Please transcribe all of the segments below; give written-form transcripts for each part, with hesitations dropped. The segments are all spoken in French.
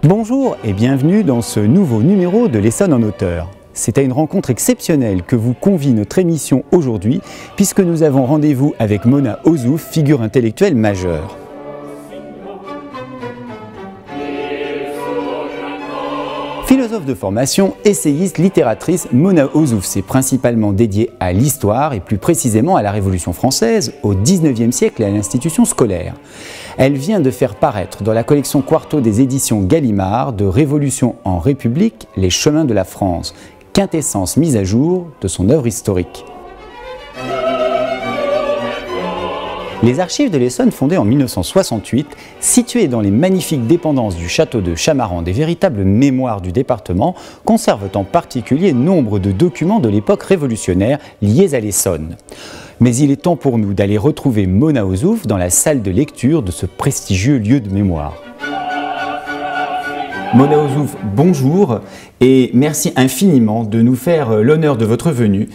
Bonjour et bienvenue dans ce nouveau numéro de l'Essonne en auteur. C'est à une rencontre exceptionnelle que vous convie notre émission aujourd'hui, puisque nous avons rendez-vous avec Mona Ozouf, figure intellectuelle majeure. Philosophe de formation, essayiste, littératrice, Mona Ozouf s'est principalement dédiée à l'histoire et plus précisément à la Révolution française, au XIXe siècle et à l'institution scolaire. Elle vient de faire paraître dans la collection Quarto des éditions Gallimard de Révolution en République, les chemins de la France, quintessence mise à jour de son œuvre historique. Les archives de l'Essonne, fondées en 1968, situées dans les magnifiques dépendances du château de Chamarande, des véritables mémoires du département, conservent en particulier nombre de documents de l'époque révolutionnaire liés à l'Essonne. Mais il est temps pour nous d'aller retrouver Mona Ozouf dans la salle de lecture de ce prestigieux lieu de mémoire. Mona Ozouf, bonjour et merci infiniment de nous faire l'honneur de votre venue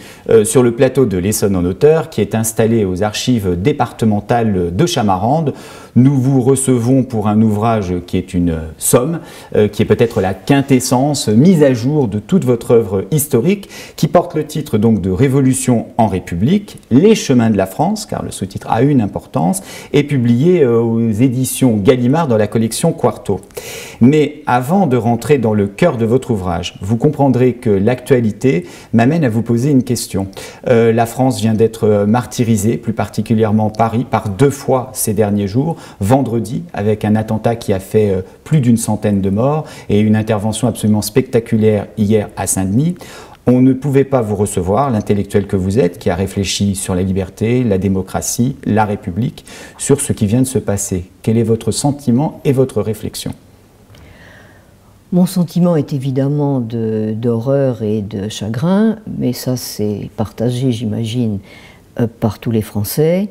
sur le plateau de l'Essonne en auteur qui est installé aux archives départementales de Chamarande. Nous vous recevons pour un ouvrage qui est une somme, qui est peut-être la quintessence mise à jour de toute votre œuvre historique, qui porte le titre donc de Révolution en République, les chemins de la France, car le sous-titre a une importance, est publié aux éditions Gallimard dans la collection Quarto. Mais avant de rentrer dans le cœur de votre ouvrage, vous comprendrez que l'actualité m'amène à vous poser une question. La France vient d'être martyrisée, plus particulièrement Paris, par 2 fois ces derniers jours. Vendredi, avec un attentat qui a fait plus d'une centaine de morts et une intervention absolument spectaculaire hier à Saint-Denis. On ne pouvait pas vous recevoir, l'intellectuel que vous êtes, qui a réfléchi sur la liberté, la démocratie, la République, sur ce qui vient de se passer. Quel est votre sentiment et votre réflexion ? Mon sentiment est évidemment d'horreur et de chagrin, mais ça c'est partagé, j'imagine, par tous les Français.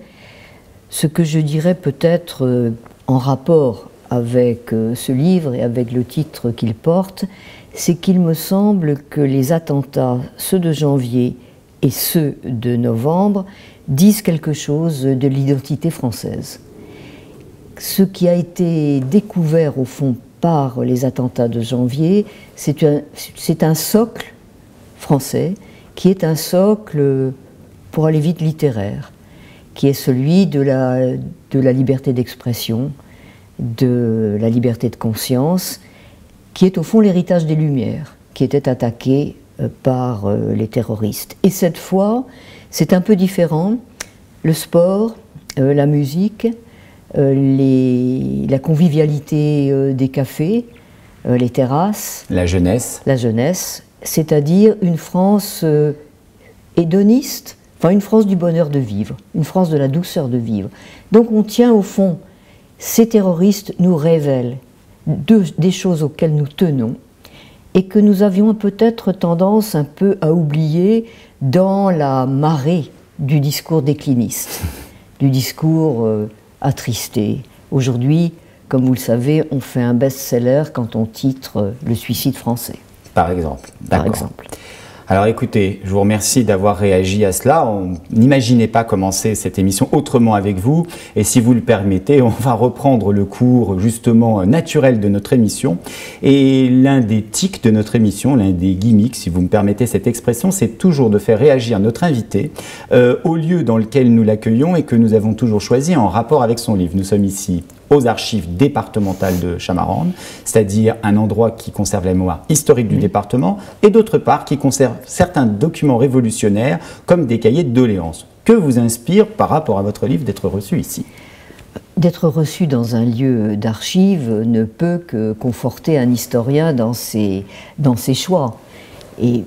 Ce que je dirais peut-être en rapport avec ce livre et avec le titre qu'il porte, c'est qu'il me semble que les attentats, ceux de janvier et ceux de novembre, disent quelque chose de l'identité française. Ce qui a été découvert au fond par les attentats de janvier, c'est un socle français qui est un socle, pour aller vite, littéraire, qui est celui de la liberté d'expression, de la liberté de conscience, qui est au fond l'héritage des Lumières, qui était attaqué par les terroristes. Et cette fois, c'est un peu différent. Le sport, la musique, la convivialité des cafés, les terrasses. La jeunesse. La jeunesse, c'est-à-dire une France hédoniste, enfin une France du bonheur de vivre, une France de la douceur de vivre. Donc on tient au fond, ces terroristes nous révèlent des choses auxquelles nous tenons et que nous avions peut-être tendance un peu à oublier dans la marée du discours décliniste, du discours attristé. Aujourd'hui, comme vous le savez, on fait un best-seller quand on titre « Le suicide français ». Par exemple. Par exemple. Alors écoutez, je vous remercie d'avoir réagi à cela. On n'imaginait pas commencer cette émission autrement avec vous. Et si vous le permettez, on va reprendre le cours justement naturel de notre émission. Et l'un des tics de notre émission, l'un des gimmicks, si vous me permettez cette expression, c'est toujours de faire réagir notre invité au lieu dans lequel nous l'accueillons et que nous avons toujours choisi en rapport avec son livre. Nous sommes ici aux archives départementales de Chamarande, c'est-à-dire un endroit qui conserve la mémoire historique du département, et d'autre part qui conserve certains documents révolutionnaires comme des cahiers de doléances. Que vous inspire par rapport à votre livre d'être reçu ici ? D'être reçu dans un lieu d'archives ne peut que conforter un historien dans ses choix. Et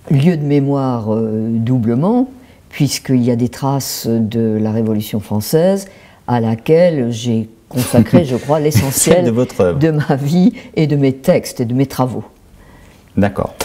lieu de mémoire doublement, puisqu'il y a des traces de la Révolution française à laquelle j'ai consacré, je crois, l'essentiel de ma vie et de mes textes et de mes travaux. D'accord.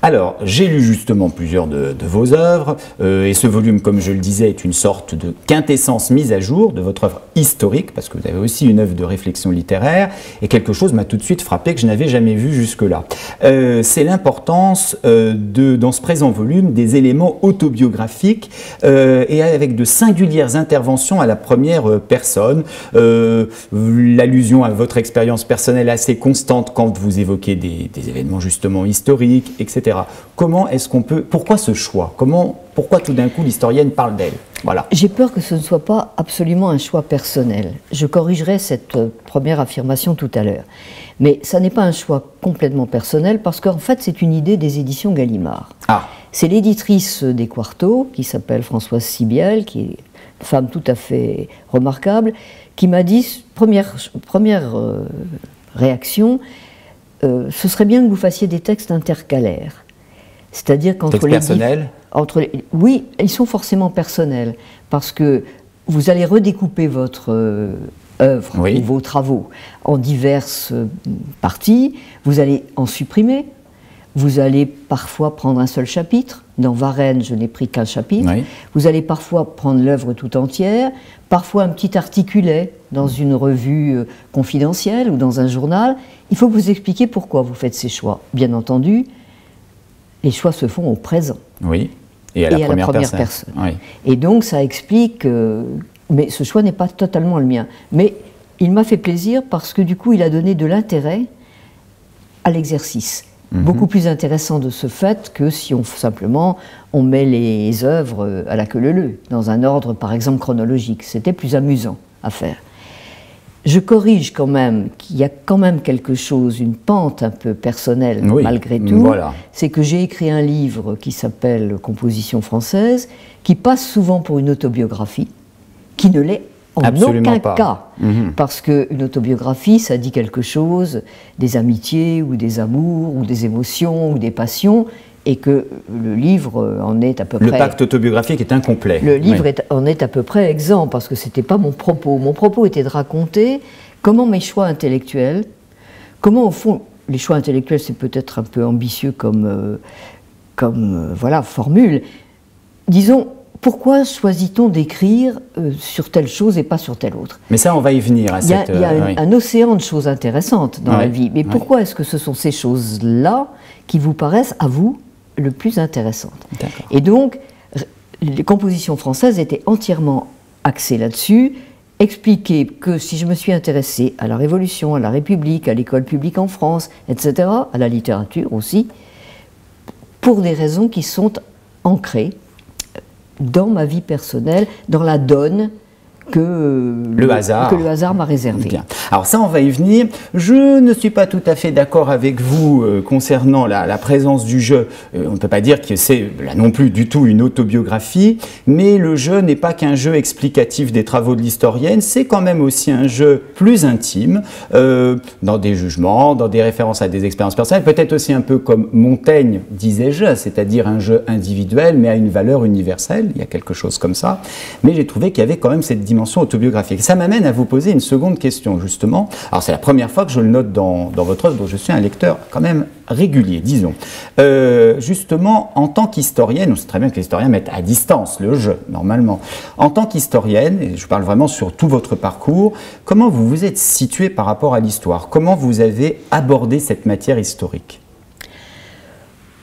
Alors, j'ai lu justement plusieurs de vos œuvres, et ce volume, comme je le disais, est une sorte de quintessence mise à jour de votre œuvre historique, parce que vous avez aussi une œuvre de réflexion littéraire, et quelque chose m'a tout de suite frappé que je n'avais jamais vu jusque-là. C'est l'importance dans ce présent volume des éléments autobiographiques, et avec de singulières interventions à la première personne, l'allusion à votre expérience personnelle assez constante quand vous évoquez des événements justement historiques, etc. Comment est-ce qu'on peut... Pourquoi ce choix? Pourquoi tout d'un coup l'historienne parle d'elle? Voilà. J'ai peur que ce ne soit pas absolument un choix personnel. Je corrigerai cette première affirmation tout à l'heure. Mais ça n'est pas un choix complètement personnel parce qu'en fait c'est une idée des éditions Gallimard. Ah. C'est l'éditrice des Quartos, qui s'appelle Françoise Sibiel, qui est une femme tout à fait remarquable, qui m'a dit, première réaction, ce serait bien que vous fassiez des textes intercalaires. C'est-à-dire qu'entre les... personnels ? Oui, ils sont forcément personnels, parce que vous allez redécouper votre œuvre oui. ou vos travaux en diverses parties, vous allez en supprimer, vous allez parfois prendre un seul chapitre. Dans Varenne, je n'ai pris qu'un chapitre. Oui. Vous allez parfois prendre l'œuvre tout entière, parfois un petit articulet dans une revue confidentielle ou dans un journal. Il faut que vous expliquiez pourquoi vous faites ces choix. Bien entendu, les choix se font au présent. Oui, et à la première personne. Oui. Et donc ça explique... mais ce choix n'est pas totalement le mien. Mais il m'a fait plaisir parce que du coup, il a donné de l'intérêt à l'exercice. Beaucoup plus intéressant de ce fait que si simplement on met les œuvres à la queue leu-leu, dans un ordre par exemple chronologique. C'était plus amusant à faire. Je corrige quand même qu'il y a quand même quelque chose, une pente un peu personnelle oui, malgré tout. Voilà. C'est que j'ai écrit un livre qui s'appelle Composition française, qui passe souvent pour une autobiographie, qui ne l'est en aucun cas, parce qu'une autobiographie, ça dit quelque chose des amitiés, ou des amours, ou des émotions, ou des passions, et que le livre en est à peu près... Le pacte autobiographique est incomplet. Le livre en est à peu près exempt, parce que ce n'était pas mon propos. Mon propos était de raconter comment mes choix intellectuels, comment au fond, les choix intellectuels, c'est peut-être un peu ambitieux comme voilà, formule, disons... Pourquoi choisit-on d'écrire sur telle chose et pas sur telle autre? Mais ça, on va y venir. Il y a un océan de choses intéressantes dans la vie. Mais pourquoi est-ce que ce sont ces choses-là qui vous paraissent, à vous, le plus intéressantes? Et donc, les compositions françaises étaient entièrement axées là-dessus. Expliquer que si je me suis intéressée à la Révolution, à la République, à l'école publique en France, etc., à la littérature aussi, pour des raisons qui sont ancrées dans ma vie personnelle, dans la donne que le hasard m'a réservé. Bien. Alors ça, on va y venir. Je ne suis pas tout à fait d'accord avec vous concernant la présence du jeu. On ne peut pas dire que c'est là non plus du tout une autobiographie, mais le jeu n'est pas qu'un jeu explicatif des travaux de l'historienne, c'est quand même aussi un jeu plus intime, dans des jugements, dans des références à des expériences personnelles, peut-être aussi un peu comme Montaigne disait-je, c'est-à-dire un jeu individuel, mais à une valeur universelle, il y a quelque chose comme ça. Mais j'ai trouvé qu'il y avait quand même cette dimension autobiographique. Ça m'amène à vous poser une seconde question, justement. Alors, c'est la première fois que je le note dans votre œuvre, dont je suis un lecteur quand même régulier, disons. Justement, en tant qu'historienne, on sait très bien que les historiens mettent à distance le jeu, normalement. En tant qu'historienne, et je parle vraiment sur tout votre parcours, comment vous vous êtes située par rapport à l'histoire? Comment vous avez abordé cette matière historique?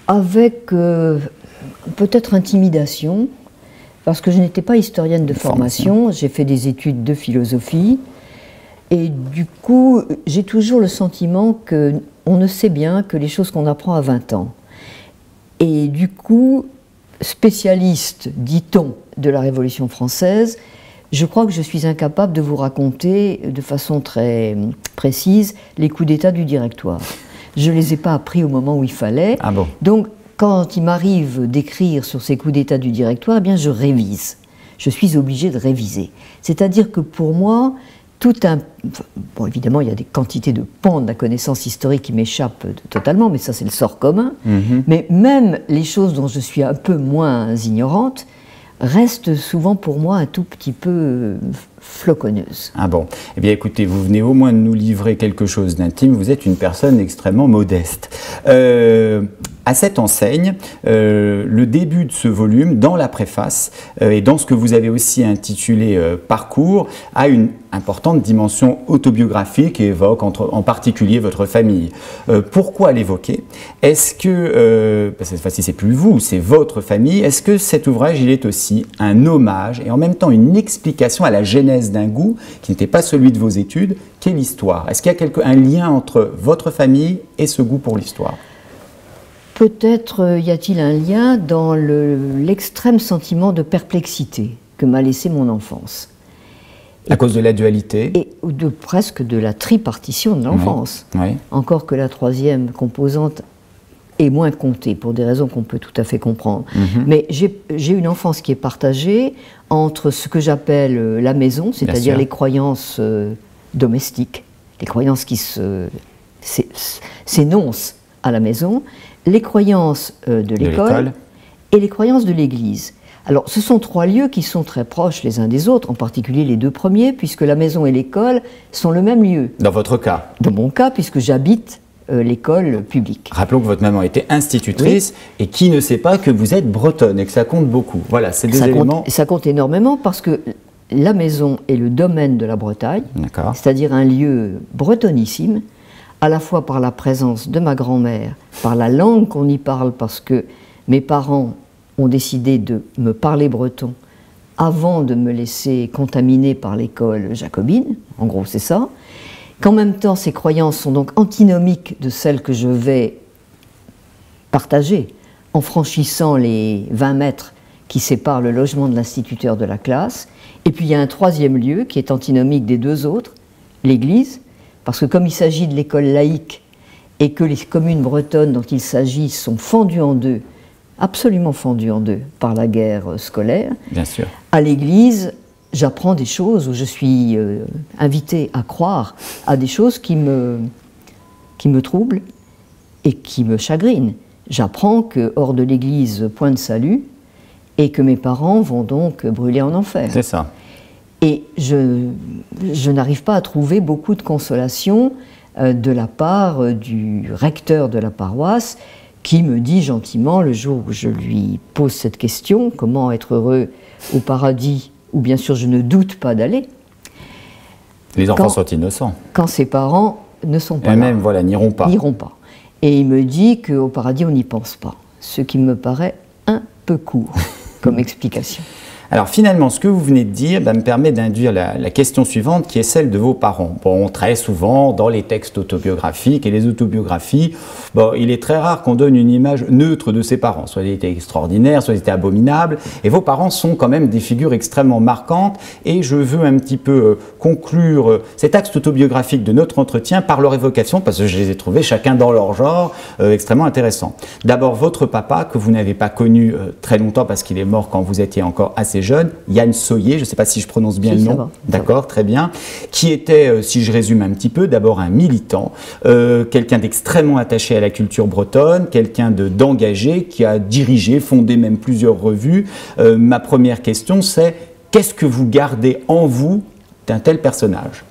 Avec peut-être intimidation, parce que je n'étais pas historienne de formation, j'ai fait des études de philosophie, et du coup, j'ai toujours le sentiment qu'on ne sait bien que les choses qu'on apprend à 20 ans. Et du coup, spécialiste, dit-on, de la Révolution française, je crois que je suis incapable de vous raconter de façon très précise les coups d'État du Directoire. Je ne les ai pas appris au moment où il fallait. Ah bon? Donc, quand il m'arrive d'écrire sur ces coups d'État du Directoire, eh bien je révise. Je suis obligée de réviser. C'est-à-dire que pour moi, bon, évidemment, il y a des quantités de pans de la connaissance historique qui m'échappent totalement, mais ça, c'est le sort commun. Mais même les choses dont je suis un peu moins ignorante restent souvent pour moi un tout petit peu floconneuses. Ah bon? Eh bien, écoutez, vous venez au moins de nous livrer quelque chose d'intime. Vous êtes une personne extrêmement modeste. à cette enseigne, le début de ce volume, dans la préface et dans ce que vous avez aussi intitulé Parcours, a une importante dimension autobiographique et évoque en particulier votre famille. Pourquoi l'évoquer? Est-ce que, parce que cette fois-ci c'est plus vous, c'est votre famille, est-ce que cet ouvrage il est aussi un hommage et en même temps une explication à la genèse d'un goût qui n'était pas celui de vos études, qu'est l'histoire? Est-ce qu'il y a un lien entre votre famille et ce goût pour l'histoire? Peut-être y a-t-il un lien dans l'extrême sentiment de perplexité que m'a laissé mon enfance. À cause de la dualité? Et presque de la tripartition de l'enfance. Oui, oui. Encore que la troisième composante est moins comptée, pour des raisons qu'on peut tout à fait comprendre. Mais j'ai une enfance qui est partagée entre ce que j'appelle la maison, c'est-à-dire les croyances domestiques, les croyances qui s'énoncent à la maison, les croyances de l'école et les croyances de l'Église. Alors, ce sont trois lieux qui sont très proches les uns des autres, en particulier les deux premiers, puisque la maison et l'école sont le même lieu. Dans votre cas? Dans mon cas, puisque j'habite l'école publique. Rappelons que votre maman était institutrice et qui ne sait pas que vous êtes bretonne et que ça compte beaucoup. Voilà, c'est deux éléments. Ça compte énormément parce que la maison est le domaine de la Bretagne, c'est-à-dire un lieu bretonissime, à la fois par la présence de ma grand-mère, par la langue qu'on y parle, parce que mes parents ont décidé de me parler breton avant de me laisser contaminer par l'école jacobine, en gros c'est ça, qu'en même temps ces croyances sont donc antinomiques de celles que je vais partager en franchissant les 20 mètres qui séparent le logement de l'instituteur de la classe, et puis il y a un troisième lieu qui est antinomique des deux autres, l'église, parce que comme il s'agit de l'école laïque et que les communes bretonnes dont il s'agit sont fendues en deux, absolument fendues en deux par la guerre scolaire. Bien sûr. À l'église, j'apprends des choses où je suis invitée à croire à des choses qui me troublent et qui me chagrinent. J'apprends que hors de l'église, point de salut, et que mes parents vont donc brûler en enfer. C'est ça. Et je n'arrive pas à trouver beaucoup de consolation de la part du recteur de la paroisse, qui me dit gentiment, le jour où je lui pose cette question, comment être heureux au paradis, où bien sûr je ne doute pas d'aller. Les enfants sont innocents. Quand ses parents ne sont pas là. Eux-mêmes, voilà, n'iront pas. N'iront pas. Et il me dit qu'au paradis, on n'y pense pas. Ce qui me paraît un peu court comme explication. Alors finalement, ce que vous venez de dire me permet d'induire la question suivante qui est celle de vos parents. Bon, très souvent, dans les textes autobiographiques et les autobiographies, bon, il est très rare qu'on donne une image neutre de ses parents. Soit ils étaient extraordinaires, soit ils étaient abominables. Et vos parents sont quand même des figures extrêmement marquantes. Et je veux un petit peu conclure cet axe autobiographique de notre entretien par leur évocation, parce que je les ai trouvés chacun dans leur genre extrêmement intéressants. D'abord, votre papa, que vous n'avez pas connu très longtemps parce qu'il est mort quand vous étiez encore assez jeune, Yann Soyer, je ne sais pas si je prononce bien le nom, d'accord, très bien, qui était, si je résume un petit peu, d'abord un militant, quelqu'un d'extrêmement attaché à la culture bretonne, quelqu'un d'engagé, qui a dirigé, fondé même plusieurs revues. Ma première question, c'est qu'est-ce que vous gardez en vous d'un tel personnage?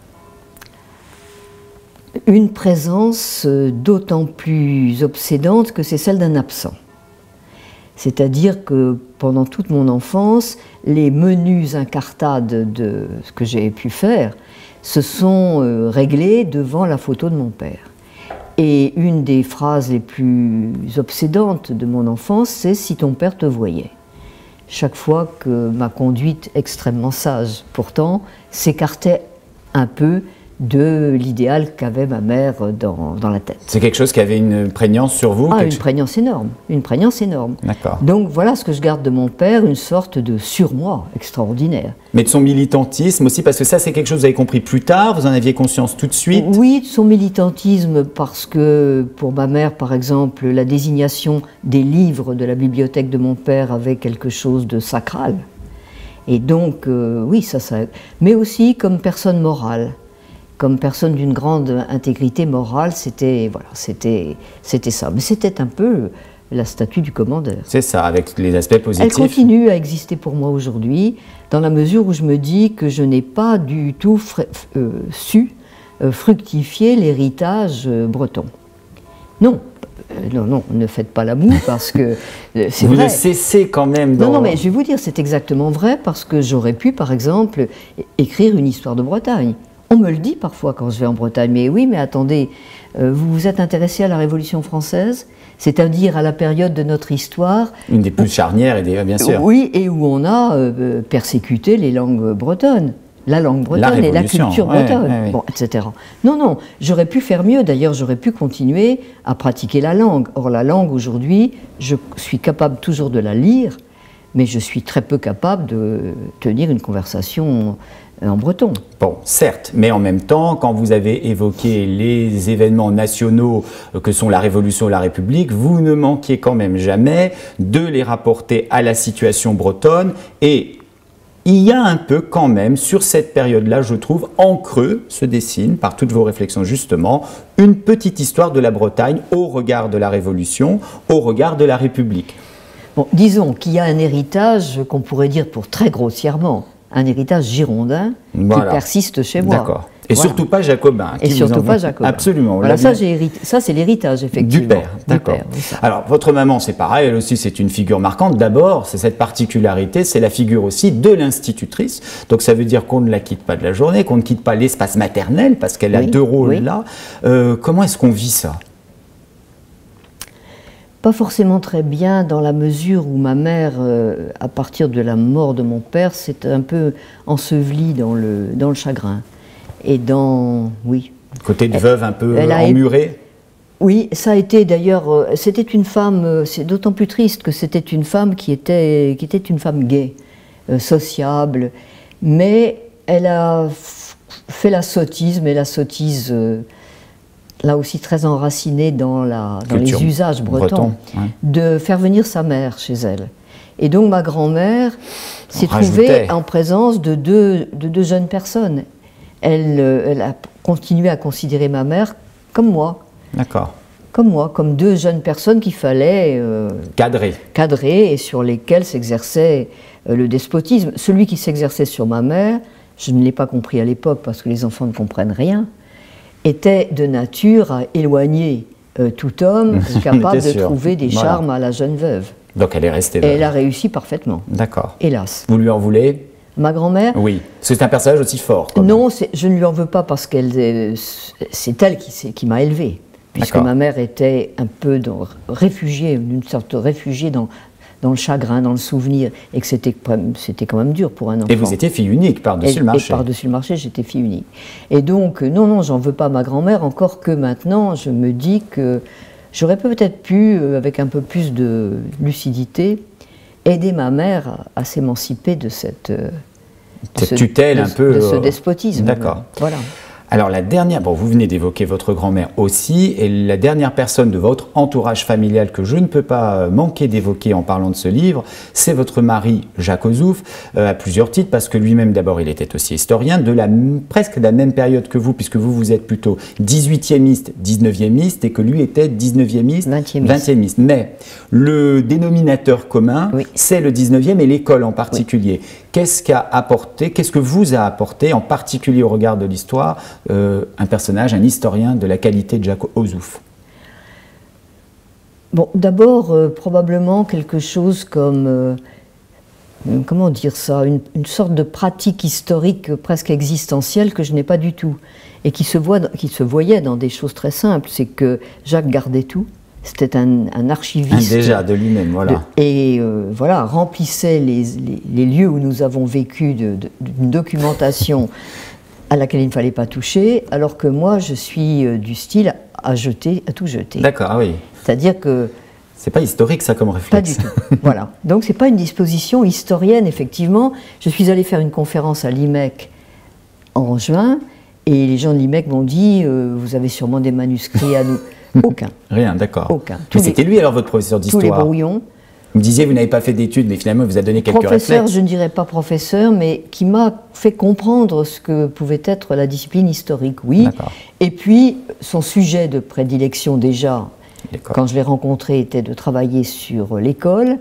Une présence d'autant plus obsédante que c'est celle d'un absent. C'est-à-dire que pendant toute mon enfance, les menues incartades de ce que j'ai pu faire se sont réglées devant la photo de mon père. Et une des phrases les plus obsédantes de mon enfance, c'est « si ton père te voyait ». Chaque fois que ma conduite extrêmement sage, pourtant, s'écartait un peu de l'idéal qu'avait ma mère dans la tête. C'est quelque chose qui avait une prégnance sur vous? Ah, une prégnance énorme, une prégnance énorme. D'accord. Donc voilà ce que je garde de mon père, une sorte de surmoi extraordinaire. Mais de son militantisme aussi, parce que ça c'est quelque chose que vous avez compris plus tard, vous en aviez conscience tout de suite? Oui, de son militantisme, parce que pour ma mère par exemple, la désignation des livres de la bibliothèque de mon père avait quelque chose de sacral. Et donc, oui, ça... Mais aussi comme personne morale. Comme personne d'une grande intégrité morale, c'était ça. Mais c'était un peu la statue du commandeur. C'est ça, avec les aspects positifs. Elle continue à exister pour moi aujourd'hui, dans la mesure où je me dis que je n'ai pas du tout su fructifier l'héritage breton. Non, non, non, ne faites pas la moue parce que c'est Vous vrai. le cessez quand même dans... Non, non, mais je vais vous dire, c'est exactement vrai parce que j'aurais pu, par exemple, écrire une histoire de Bretagne. On me le dit parfois quand je vais en Bretagne, mais oui, mais attendez, vous vous êtes intéressé à la Révolution française, c'est-à-dire à la période de notre histoire... Une des plus charnières, et bien sûr. Oui, et où on a persécuté les langues bretonnes. La langue bretonne et la culture bretonne, ouais. bon, etc. Non, non, j'aurais pu faire mieux. D'ailleurs, j'aurais pu continuer à pratiquer la langue. Or, la langue, aujourd'hui, je suis capable toujours de la lire, mais je suis très peu capable de tenir une conversation en breton. Bon, certes, mais en même temps, quand vous avez évoqué les événements nationaux que sont la Révolution et la République, vous ne manquiez quand même jamais de les rapporter à la situation bretonne. Et il y a un peu quand même, sur cette période-là, je trouve, en creux, se dessine, par toutes vos réflexions justement, une petite histoire de la Bretagne au regard de la Révolution, au regard de la République. Bon, disons qu'il y a un héritage qu'on pourrait dire pour très grossièrement, un héritage girondin qui persiste chez moi. D'accord. Et surtout pas jacobin. Et surtout pas jacobin. Absolument. Voilà, ça c'est l'héritage, effectivement. Du père, d'accord. Oui, alors, votre maman, c'est pareil, elle aussi, c'est une figure marquante. D'abord, c'est cette particularité, c'est la figure aussi de l'institutrice. Donc, ça veut dire qu'on ne la quitte pas de la journée, qu'on ne quitte pas l'espace maternel, parce qu'elle a deux rôles là. Comment est-ce qu'on vit ça ? Pas forcément très bien, dans la mesure où ma mère, à partir de la mort de mon père, s'est un peu ensevelie dans le chagrin. Et dans... Oui. Côté de veuve un peu emmurée. Oui, ça a été d'ailleurs... C'était une femme... C'est d'autant plus triste que c'était une femme qui était une femme gaie, sociable. Mais elle a fait la sottise, mais la sottise... là aussi très enracinée dans les usages bretons, de faire venir sa mère chez elle. Et donc ma grand-mère s'est trouvée en présence de deux jeunes personnes. Elle a continué à considérer ma mère comme moi. D'accord. Comme moi, comme deux jeunes personnes qu'il fallait cadrer et sur lesquelles s'exerçait le despotisme. Celui qui s'exerçait sur ma mère, je ne l'ai pas compris à l'époque parce que les enfants ne comprennent rien, était de nature à éloigner tout homme capable de trouver des charmes à la jeune veuve. Donc elle est restée veuve. Et elle a réussi parfaitement. D'accord. Hélas. Vous lui en voulez ? Ma grand-mère ? Oui. C'est un personnage aussi fort. Non, je ne lui en veux pas parce qu'elle, c'est elle qui m'a élevée. Puisque ma mère était un peu réfugiée, une sorte de réfugiée dans le chagrin, dans le souvenir, et que c'était quand même dur pour un enfant. Et vous étiez fille unique par-dessus le marché. Et par-dessus le marché, j'étais fille unique. Et donc, non, j'en veux pas à ma grand-mère, encore que maintenant, je me dis que j'aurais peut-être pu, avec un peu plus de lucidité, aider ma mère à s'émanciper de cette tutelle un peu... de ce despotisme. D'accord. Voilà. Alors la dernière, bon, vous venez d'évoquer votre grand-mère aussi, et la dernière personne de votre entourage familial que je ne peux pas manquer d'évoquer en parlant de ce livre, c'est votre mari Jacques Ozouf, à plusieurs titres, parce que lui-même d'abord il était aussi historien, presque de la même période que vous, puisque vous êtes plutôt 18e-iste, 19e-iste, et que lui était 19e-iste, 20e-iste. Mais le dénominateur commun, c'est le 19e et l'école en particulier. Qu'est-ce que vous a apporté, en particulier au regard de l'histoire, un personnage, un historien de la qualité de Jacques Ozouf? Bon, d'abord, probablement quelque chose comme, comment dire ça, une sorte de pratique historique presque existentielle que je n'ai pas du tout, et qui se voyait dans des choses très simples. C'est que Jacques gardait tout. C'était un archiviste. Déjà, de lui-même, voilà. Voilà, remplissait les lieux où nous avons vécu d'une documentation à laquelle il ne fallait pas toucher, alors que moi, je suis du style à tout jeter. D'accord, oui. C'est-à-dire que... C'est pas historique, ça, comme réflexe. Pas du tout, voilà. Donc, c'est pas une disposition historienne, effectivement. Je suis allée faire une conférence à l'IMEC en juin, et les gens de l'IMEC m'ont dit vous avez sûrement des manuscrits à nous. Aucun. Rien, d'accord. Aucun. Mais c'était lui alors votre professeur d'histoire? Tous les brouillons. Vous me disiez vous n'avez pas fait d'études, mais finalement il vous a donné quelques professeur, réflexes. Je ne dirais pas professeur, mais qui m'a fait comprendre ce que pouvait être la discipline historique, oui. Et puis son sujet de prédilection déjà, quand je l'ai rencontré, était de travailler sur l'école,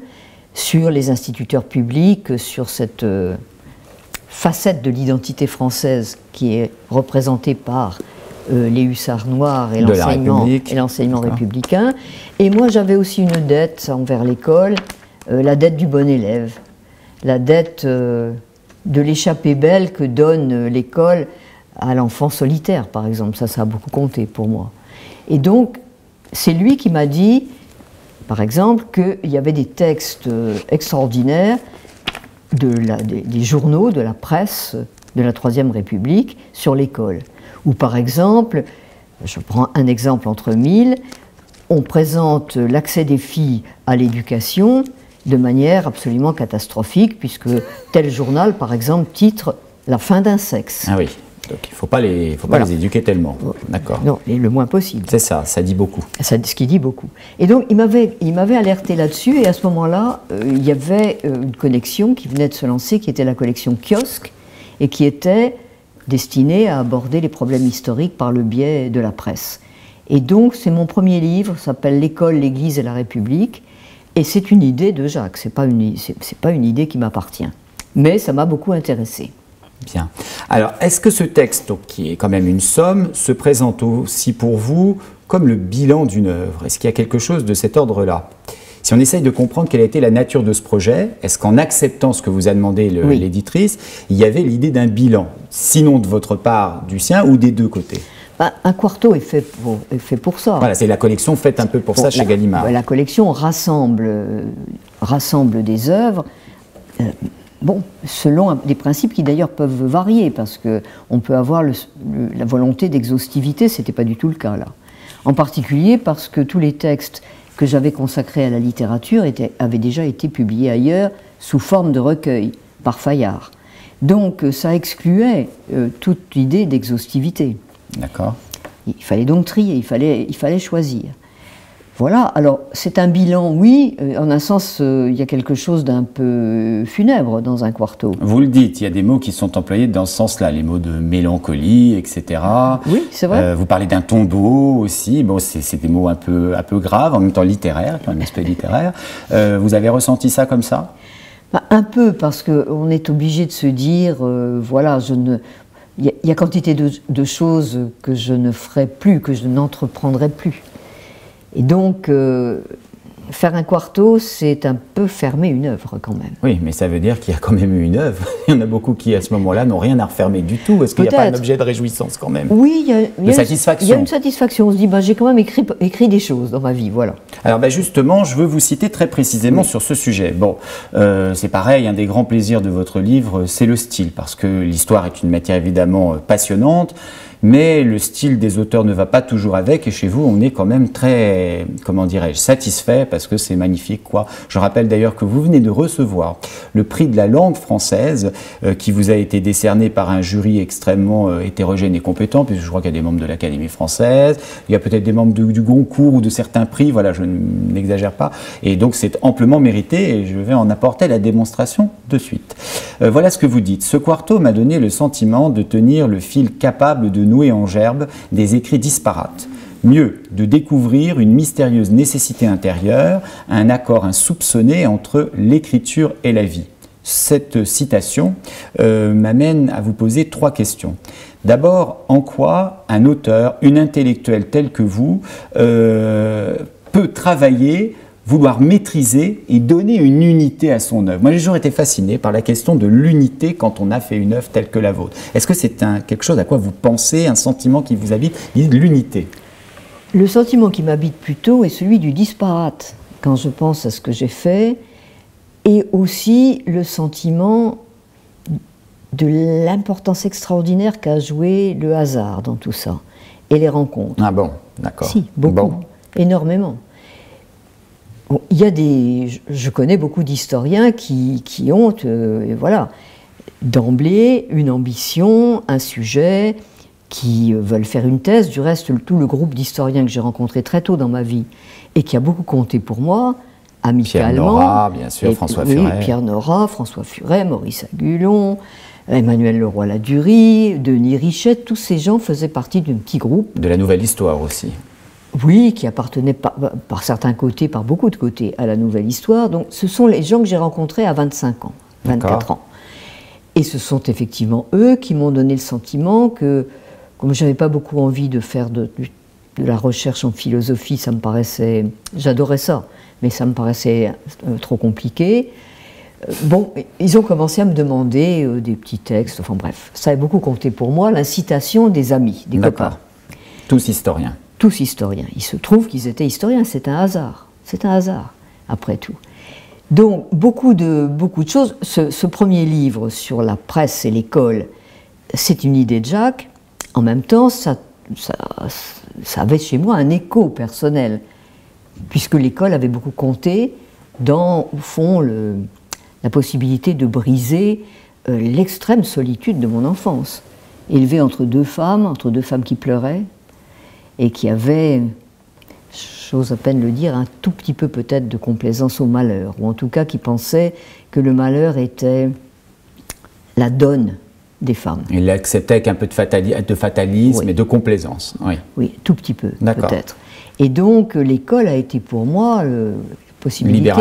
sur les instituteurs publics, sur cette facette de l'identité française qui est représentée par les hussards noirs et De la République. l'enseignement républicain. Et moi, j'avais aussi une dette envers l'école, la dette du bon élève, la dette de l'échappée belle que donne l'école à l'enfant solitaire, par exemple. Ça a beaucoup compté pour moi. Et donc, c'est lui qui m'a dit, par exemple, qu'il y avait des textes extraordinaires des journaux, de la presse de la Troisième République sur l'école. Ou par exemple, je prends un exemple entre mille, on présente l'accès des filles à l'éducation de manière absolument catastrophique, puisque tel journal, par exemple, titre « La fin d'un sexe ». Ah oui, donc il ne faut pas les éduquer tellement. D'accord. Non, et le moins possible. C'est ça, ça dit beaucoup. Ce qui dit beaucoup. Et donc, il m'avait alerté là-dessus, et à ce moment-là, il y avait une connexion qui venait de se lancer, qui était la collection Kiosque, et qui était destinée à aborder les problèmes historiques par le biais de la presse. Et donc, c'est mon premier livre, s'appelle « L'école, l'Église et la République », et c'est une idée de Jacques, c'est pas une idée qui m'appartient. Mais ça m'a beaucoup intéressé. Bien. Alors, est-ce que ce texte, donc, qui est quand même une somme, se présente aussi pour vous comme le bilan d'une œuvre? Est-ce qu'il y a quelque chose de cet ordre-là? Si on essaye de comprendre quelle a été la nature de ce projet, est-ce qu'en acceptant ce que vous a demandé l'éditrice, il y avait l'idée d'un bilan, sinon de votre part, du sien, ou des deux côtés? Un quarto est fait pour ça. Voilà, c'est la collection faite un peu pour ça chez Gallimard. La collection rassemble des œuvres, selon des principes qui d'ailleurs peuvent varier, parce qu'on peut avoir la volonté d'exhaustivité, ce n'était pas du tout le cas là. En particulier parce que tous les textes que j'avais consacrés à la littérature avaient déjà été publiés ailleurs sous forme de recueil, par Fayard. Donc ça excluait toute idée d'exhaustivité. D'accord. Il fallait donc trier, il fallait choisir. Voilà, alors c'est un bilan, oui, en un sens, il y a quelque chose d'un peu funèbre dans un quarto. Vous le dites, il y a des mots qui sont employés dans ce sens-là, les mots de mélancolie, etc. Oui, c'est vrai. Vous parlez d'un tombeau aussi, bon, c'est des mots un peu graves, en même temps littéraires, un aspect littéraire. Vous avez ressenti ça comme ça? Un peu, parce qu'on est obligé de se dire, voilà, il y a quantité de choses que je ne ferai plus, que je n'entreprendrai plus. Et donc, faire un quarto, c'est un peu fermer une œuvre quand même. Oui, mais ça veut dire qu'il y a quand même eu une œuvre. Il y en a beaucoup qui, à ce moment-là, n'ont rien à refermer du tout. Est-ce qu'il n'y a pas un objet de réjouissance quand même? Oui, il y a satisfaction. Il y a une satisfaction. On se dit, j'ai quand même écrit des choses dans ma vie, voilà. Alors justement, je veux vous citer très précisément sur ce sujet. Bon, c'est pareil, un des grands plaisirs de votre livre, c'est le style, parce que l'histoire est une matière évidemment passionnante, mais le style des auteurs ne va pas toujours avec, et chez vous, on est quand même très, comment dirais-je, satisfait, parce que c'est magnifique, quoi. Je rappelle d'ailleurs que vous venez de recevoir le prix de la langue française, qui vous a été décerné par un jury extrêmement hétérogène et compétent, puisque je crois qu'il y a des membres de l'Académie française, il y a peut-être des membres du Goncourt ou de certains prix, voilà, je n'exagère pas, et donc c'est amplement mérité, et je vais en apporter la démonstration de suite. Voilà ce que vous dites. Ce quarto m'a donné le sentiment de tenir le fil capable de nouer en gerbe des écrits disparates. Mieux, de découvrir une mystérieuse nécessité intérieure, un accord insoupçonné entre l'écriture et la vie. Cette citation m'amène à vous poser 3 questions. D'abord, en quoi un auteur, une intellectuelle telle que vous, peut travailler, vouloir maîtriser et donner une unité à son œuvre? Moi, j'ai toujours été fasciné par la question de l'unité quand on a fait une œuvre telle que la vôtre. Est-ce que c'est quelque chose à quoi vous pensez, un sentiment qui vous habite, l'idée de l'unité? Le sentiment qui m'habite plutôt est celui du disparate, quand je pense à ce que j'ai fait, et aussi le sentiment de l'importance extraordinaire qu'a joué le hasard dans tout ça, et les rencontres. Ah bon, d'accord. Si, beaucoup, énormément. Bon, je connais beaucoup d'historiens qui ont, voilà, d'emblée une ambition, un sujet, qui veulent faire une thèse. Du reste, tout le groupe d'historiens que j'ai rencontré très tôt dans ma vie et qui a beaucoup compté pour moi, amicalement. Pierre Nora, bien sûr, François Furet. Oui, Pierre Nora, François Furet, Maurice Agulon, Emmanuel Leroy-Ladurie, Denis Richet, tous ces gens faisaient partie d'un petit groupe. De la Nouvelle Histoire aussi. Oui, qui appartenait par certains côtés, par beaucoup de côtés, à la Nouvelle Histoire. Donc ce sont les gens que j'ai rencontrés à 25 ans, 24 ans. Et ce sont effectivement eux qui m'ont donné le sentiment que comme je n'avais pas beaucoup envie de faire de la recherche en philosophie, ça me paraissait, j'adorais ça, mais ça me paraissait trop compliqué. Bon, ils ont commencé à me demander des petits textes, enfin bref, ça a beaucoup compté pour moi, l'incitation des amis, des copains. Tous historiens. Tous historiens. Il se trouve qu'ils étaient historiens, c'est un hasard, après tout. Donc, beaucoup de choses. Ce premier livre sur la presse et l'école, c'est une idée de Jacques. En même temps, ça avait chez moi un écho personnel, puisque l'école avait beaucoup compté dans, au fond, la possibilité de briser l'extrême solitude de mon enfance. Élevée entre deux femmes qui pleuraient, et qui avaient, j'ose à peine le dire, un tout petit peu peut-être de complaisance au malheur, ou en tout cas qui pensaient que le malheur était la donne des femmes. Il acceptait avec un peu de fatalisme oui. et de complaisance. Oui, oui, tout petit peu, peut-être. Et donc l'école a été pour moi possibilité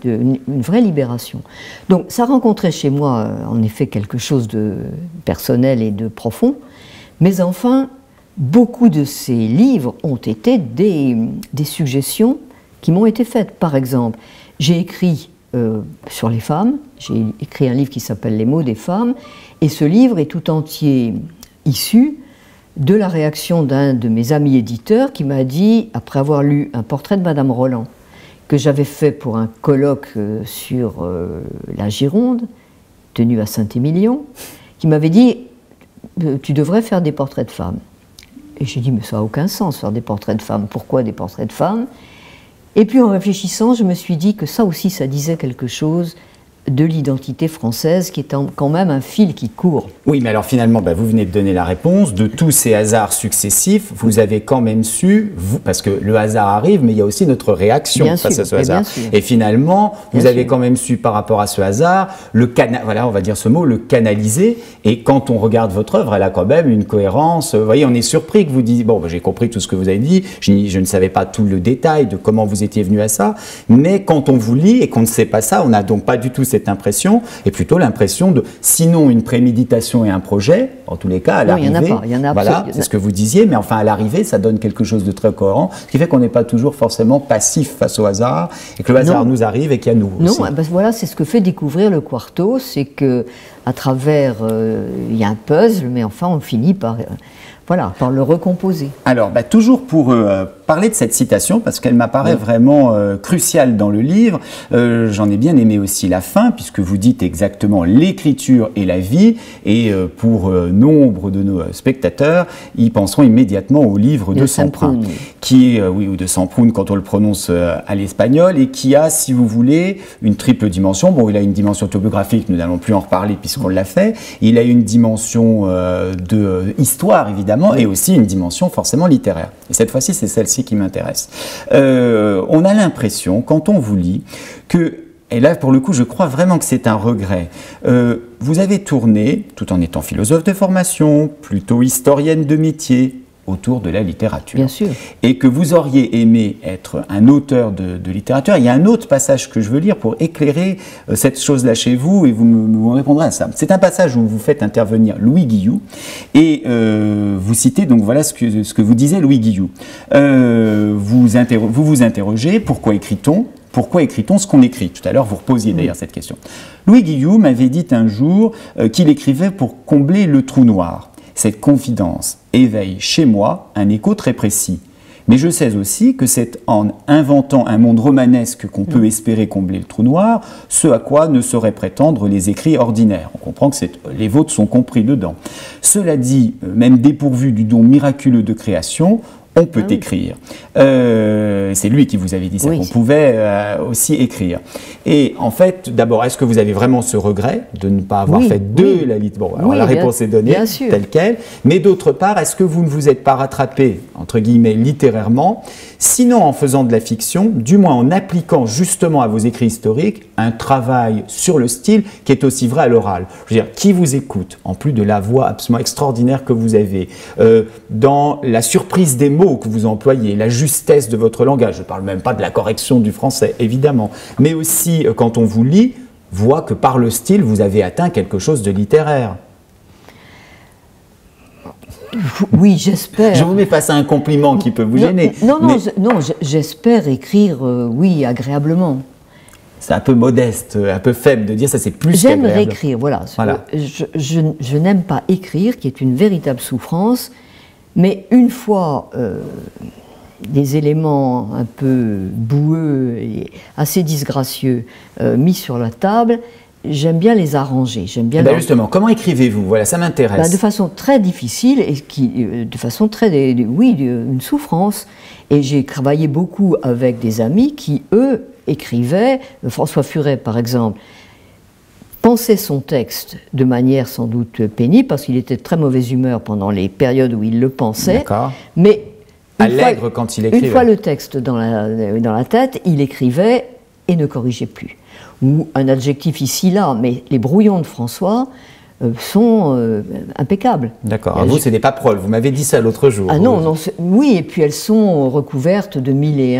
une vraie libération. Donc ça rencontrait chez moi en effet quelque chose de personnel et de profond, mais enfin beaucoup de ces livres ont été des suggestions qui m'ont été faites. Par exemple, j'ai écrit sur les femmes, j'ai écrit un livre qui s'appelle Les mots des femmes, et ce livre est tout entier issu de la réaction d'un de mes amis éditeurs qui m'a dit, après avoir lu un portrait de Madame Roland, que j'avais fait pour un colloque sur la Gironde, tenu à Saint-Émilion, qui m'avait dit « Tu devrais faire des portraits de femmes ». Et j'ai dit « Mais ça n'a aucun sens, faire des portraits de femmes. Pourquoi des portraits de femmes ?» Et puis en réfléchissant, je me suis dit que ça aussi, ça disait quelque chose de l'identité française, qui est quand même un fil qui court. Oui, mais alors finalement, vous venez de donner la réponse. De tous ces hasards successifs, vous avez quand même su, parce que le hasard arrive, mais il y a aussi notre réaction face à ce hasard. Et finalement, vous avez quand même su, par rapport à ce hasard, voilà, on va dire ce mot, le canaliser. Et quand on regarde votre œuvre, elle a quand même une cohérence. Vous voyez, on est surpris que vous disiez, bon, j'ai compris tout ce que vous avez dit, je ne savais pas tout le détail de comment vous étiez venu à ça, mais quand on vous lit et qu'on ne sait pas ça, on n'a donc pas du tout cette impression, et plutôt l'impression de, sinon une préméditation et un projet, en tous les cas, à l'arrivée, voilà, c'est ce que vous disiez, mais enfin à l'arrivée, ça donne quelque chose de très cohérent, ce qui fait qu'on n'est pas toujours forcément passif face au hasard, et que le hasard nous arrive et qu'il y a nous aussi. Non, voilà, c'est ce que fait découvrir le quarto, c'est que à travers, il y a un puzzle, mais enfin on finit par... Voilà, par le recomposer. Alors, toujours pour parler de cette citation, parce qu'elle m'apparaît vraiment cruciale dans le livre, j'en ai bien aimé aussi la fin, puisque vous dites exactement l'écriture et la vie, et pour nombre de nos spectateurs, ils penseront immédiatement au livre de Semprún, qui est, ou de Semprún quand on le prononce à l'espagnol, et qui a, si vous voulez, une triple dimension. Bon, il a une dimension autobiographique, nous n'allons plus en reparler puisqu'on l'a fait. Il a une dimension de histoire, évidemment, et aussi une dimension forcément littéraire. Et cette fois-ci, c'est celle-ci qui m'intéresse. On a l'impression, quand on vous lit, que, et là pour le coup je crois vraiment que c'est un regret, vous avez tourné, tout en étant philosophe de formation, plutôt historienne de métier, autour de la littérature. Bien sûr. Et que vous auriez aimé être un auteur de littérature. Il y a un autre passage que je veux lire pour éclairer cette chose-là chez vous, et vous me répondrez à ça. C'est un passage où vous faites intervenir Louis Guillou, et vous citez, donc voilà ce que vous disait Louis Guillou. Vous vous interrogez, pourquoi écrit-on ? Pourquoi écrit-on ce qu'on écrit ? Tout à l'heure, vous reposiez d'ailleurs cette question. Louis Guillou m'avait dit un jour qu'il écrivait pour combler le trou noir. Cette confidence éveille chez moi un écho très précis. Mais je sais aussi que c'est en inventant un monde romanesque qu'on peut espérer combler le trou noir, ce à quoi ne sauraient prétendre les écrits ordinaires. On comprend que les vôtres sont compris dedans. Cela dit, même dépourvu du don miraculeux de création, on peut écrire. C'est lui qui vous avait dit ça, qu'on pouvait aussi écrire. Et en fait, d'abord, est-ce que vous avez vraiment ce regret de ne pas avoir fait de la littérature ? Bon, alors la réponse est donnée, telle quelle. Mais d'autre part, est-ce que vous ne vous êtes pas rattrapé, entre guillemets, littérairement, sinon en faisant de la fiction, du moins en appliquant justement à vos écrits historiques un travail sur le style qui est aussi vrai à l'oral. Je veux dire, qui vous écoute, en plus de la voix absolument extraordinaire que vous avez, dans la surprise des mots que vous employez, la justesse de votre langage, je ne parle même pas de la correction du français, évidemment, mais aussi, quand on vous lit, voit que par le style, vous avez atteint quelque chose de littéraire. Oui, j'espère. Je vous mets face à un compliment qui peut vous gêner. Non, j'espère écrire, oui, agréablement. C'est un peu modeste, un peu faible de dire ça, c'est plus qu'agréable. J'aime réécrire, voilà. Je n'aime pas écrire, qui est une véritable souffrance, mais une fois des éléments un peu boueux et assez disgracieux mis sur la table, j'aime bien les arranger. Justement, comment écrivez-vous? Voilà, ça m'intéresse. De façon très difficile et de façon très, oui, une souffrance. Et j'ai travaillé beaucoup avec des amis qui, eux, écrivaient. François Furet, par exemple, pensait son texte de manière sans doute pénible parce qu'il était de très mauvaise humeur pendant les périodes où il le pensait. D'accord. Mais allègre quand il écrivait. Une fois le texte dans la tête, il écrivait et ne corrigeait plus. Ou un adjectif ici, là, mais les brouillons de François sont impeccables. D'accord. Vous, c'est des paperoles, vous m'avez dit ça l'autre jour. Ah non, oui, et puis elles sont recouvertes de mille et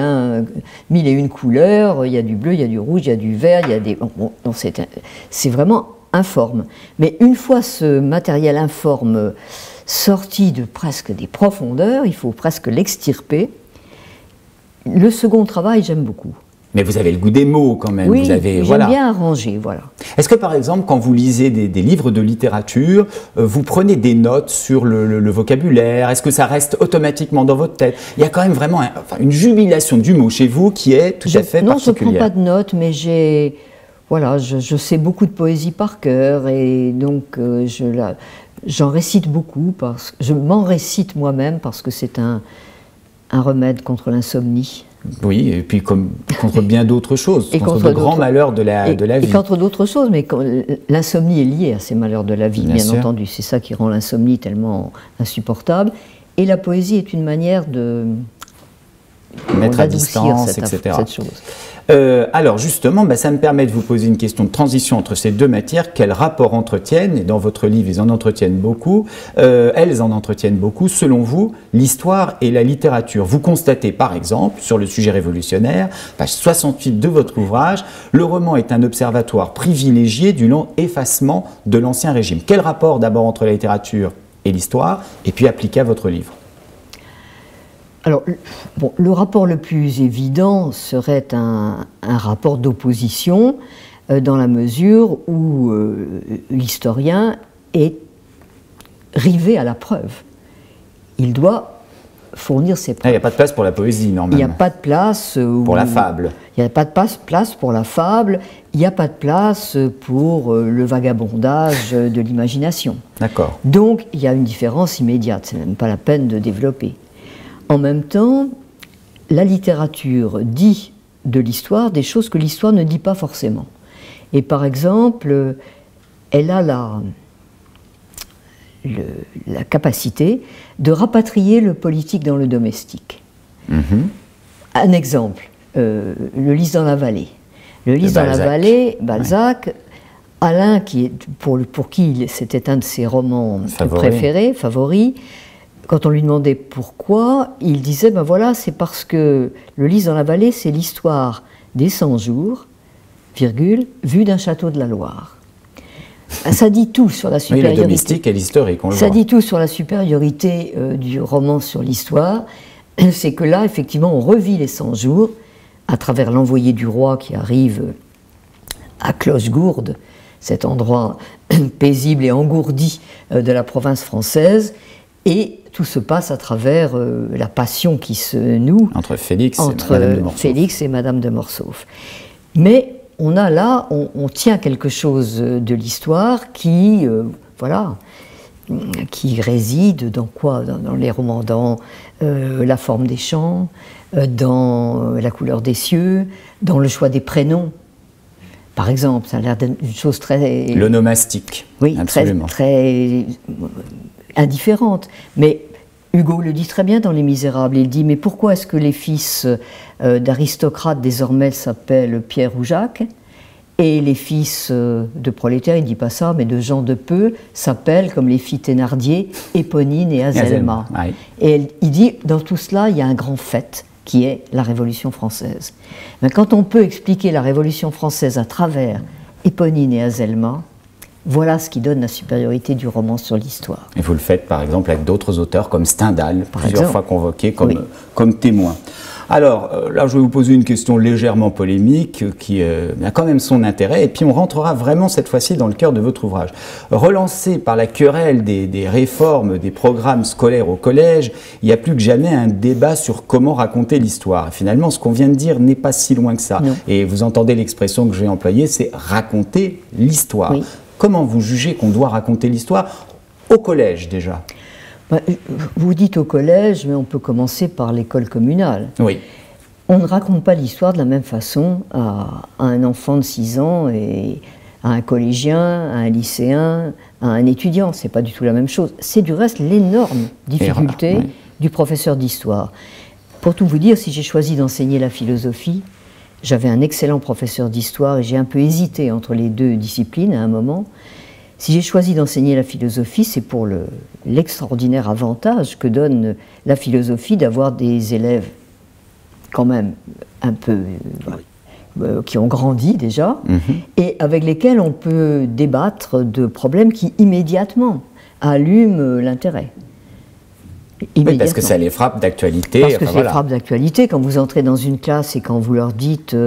une couleurs. Il y a du bleu, il y a du rouge, il y a du vert, il y a des... c'est vraiment informe. Mais une fois ce matériel informe sorti de presque des profondeurs, il faut presque l'extirper. Le second travail, j'aime beaucoup. Mais vous avez le goût des mots quand même. Oui, j'aime bien arranger, voilà. Est-ce que par exemple, quand vous lisez des livres de littérature, vous prenez des notes sur le vocabulaire? Est-ce que ça reste automatiquement dans votre tête? Il y a quand même vraiment une jubilation du mot chez vous qui est tout à fait particulière. Non, je ne prends pas de notes, mais je sais beaucoup de poésie par cœur et donc j'en récite beaucoup, je m'en récite moi-même parce que c'est un remède contre l'insomnie. Oui, et puis contre bien d'autres choses, contre de grands malheurs de la vie. Et contre d'autres choses, mais l'insomnie est liée à ces malheurs de la vie, bien entendu. C'est ça qui rend l'insomnie tellement insupportable. Et la poésie est une manière de mettre à distance, etc. cette chose. Alors justement, ça me permet de vous poser une question de transition entre ces deux matières. Quel rapport entretiennent, et dans votre livre ils en entretiennent beaucoup, elles en entretiennent beaucoup, selon vous, l'histoire et la littérature? Vous constatez par exemple, sur le sujet révolutionnaire, page 68 de votre ouvrage, le roman est un observatoire privilégié du long effacement de l'Ancien Régime. Quel rapport d'abord entre la littérature et l'histoire, et puis appliqué à votre livre? Alors, le rapport le plus évident serait un rapport d'opposition dans la mesure où l'historien est rivé à la preuve. Il doit fournir ses preuves. Il n'y a pas de place pour la poésie, normalement. Il n'y a pas de place pour la fable. Il n'y a pas de place pour la fable. Il n'y a pas de place pour le vagabondage de l'imagination. D'accord. Donc, il y a une différence immédiate. C'est même pas la peine de développer. En même temps, la littérature dit de l'histoire des choses que l'histoire ne dit pas forcément. Et par exemple, elle a la capacité de rapatrier le politique dans le domestique. Un exemple, le Lys dans la vallée. Le Lys dans la vallée, Balzac, Alain, pour qui c'était un de ses romans préférés, favoris, quand on lui demandait pourquoi, il disait, voilà, c'est parce que le Lys dans la vallée, c'est l'histoire des 100 jours, virgule, vue d'un château de la Loire. Ça dit tout sur la supériorité. Oui, le domestique et l'historique, on le voit. Ça dit tout sur la supériorité du roman sur l'histoire. C'est que là, effectivement, on revit les 100 jours à travers l'envoyé du roi qui arrive à Clochegourde, cet endroit paisible et engourdi de la province française, et tout se passe à travers la passion qui se noue entre Félix et Madame de Morsauf. Mais on a là, on tient quelque chose de l'histoire qui, qui réside dans quoi? Dans les romans, dans la forme des chants, dans la couleur des cieux, dans le choix des prénoms. Par exemple, ça a l'air d'une chose très... L'onomastique, oui, absolument. Très indifférente. Mais Hugo le dit très bien dans Les Misérables. Il dit, mais pourquoi est-ce que les fils d'aristocrates désormais s'appellent Pierre ou Jacques, et les fils de prolétaires, il ne dit pas ça, mais de gens de peu, s'appellent, comme les filles Thénardier, Éponine et Azelma. Oui. Et il dit, dans tout cela, il y a un grand fait, qui est la Révolution française. Mais quand on peut expliquer la Révolution française à travers Éponine et Azelma, Voilà ce qui donne la supériorité du roman sur l'histoire. Et vous le faites par exemple avec d'autres auteurs comme Stendhal, plusieurs fois convoqué comme témoin. Alors là, je vais vous poser une question légèrement polémique qui a quand même son intérêt, et puis on rentrera vraiment cette fois-ci dans le cœur de votre ouvrage. Relancé par la querelle des réformes des programmes scolaires au collège, il y a plus que jamais un débat sur comment raconter l'histoire. Et finalement, ce qu'on vient de dire n'est pas si loin que ça. Non. Et vous entendez l'expression que j'ai employée, c'est raconter l'histoire. Oui. Comment vous jugez qu'on doit raconter l'histoire au collège déjà? Vous dites au collège, mais on peut commencer par l'école communale. Oui. On ne raconte pas l'histoire de la même façon à un enfant de 6 ans et à un collégien, à un lycéen, à un étudiant. C'est pas du tout la même chose. C'est du reste l'énorme difficulté du professeur d'histoire. Pour tout vous dire, si j'ai choisi d'enseigner la philosophie, j'avais un excellent professeur d'histoire et j'ai un peu hésité entre les deux disciplines à un moment. Si j'ai choisi d'enseigner la philosophie, c'est pour l'extraordinaire avantage que donne la philosophie d'avoir des élèves quand même un peu qui ont grandi déjà, et avec lesquels on peut débattre de problèmes qui immédiatement allument l'intérêt. Oui, parce que ça les frappe d'actualité. Parce que ça les frappe d'actualité. Quand vous entrez dans une classe et quand vous leur dites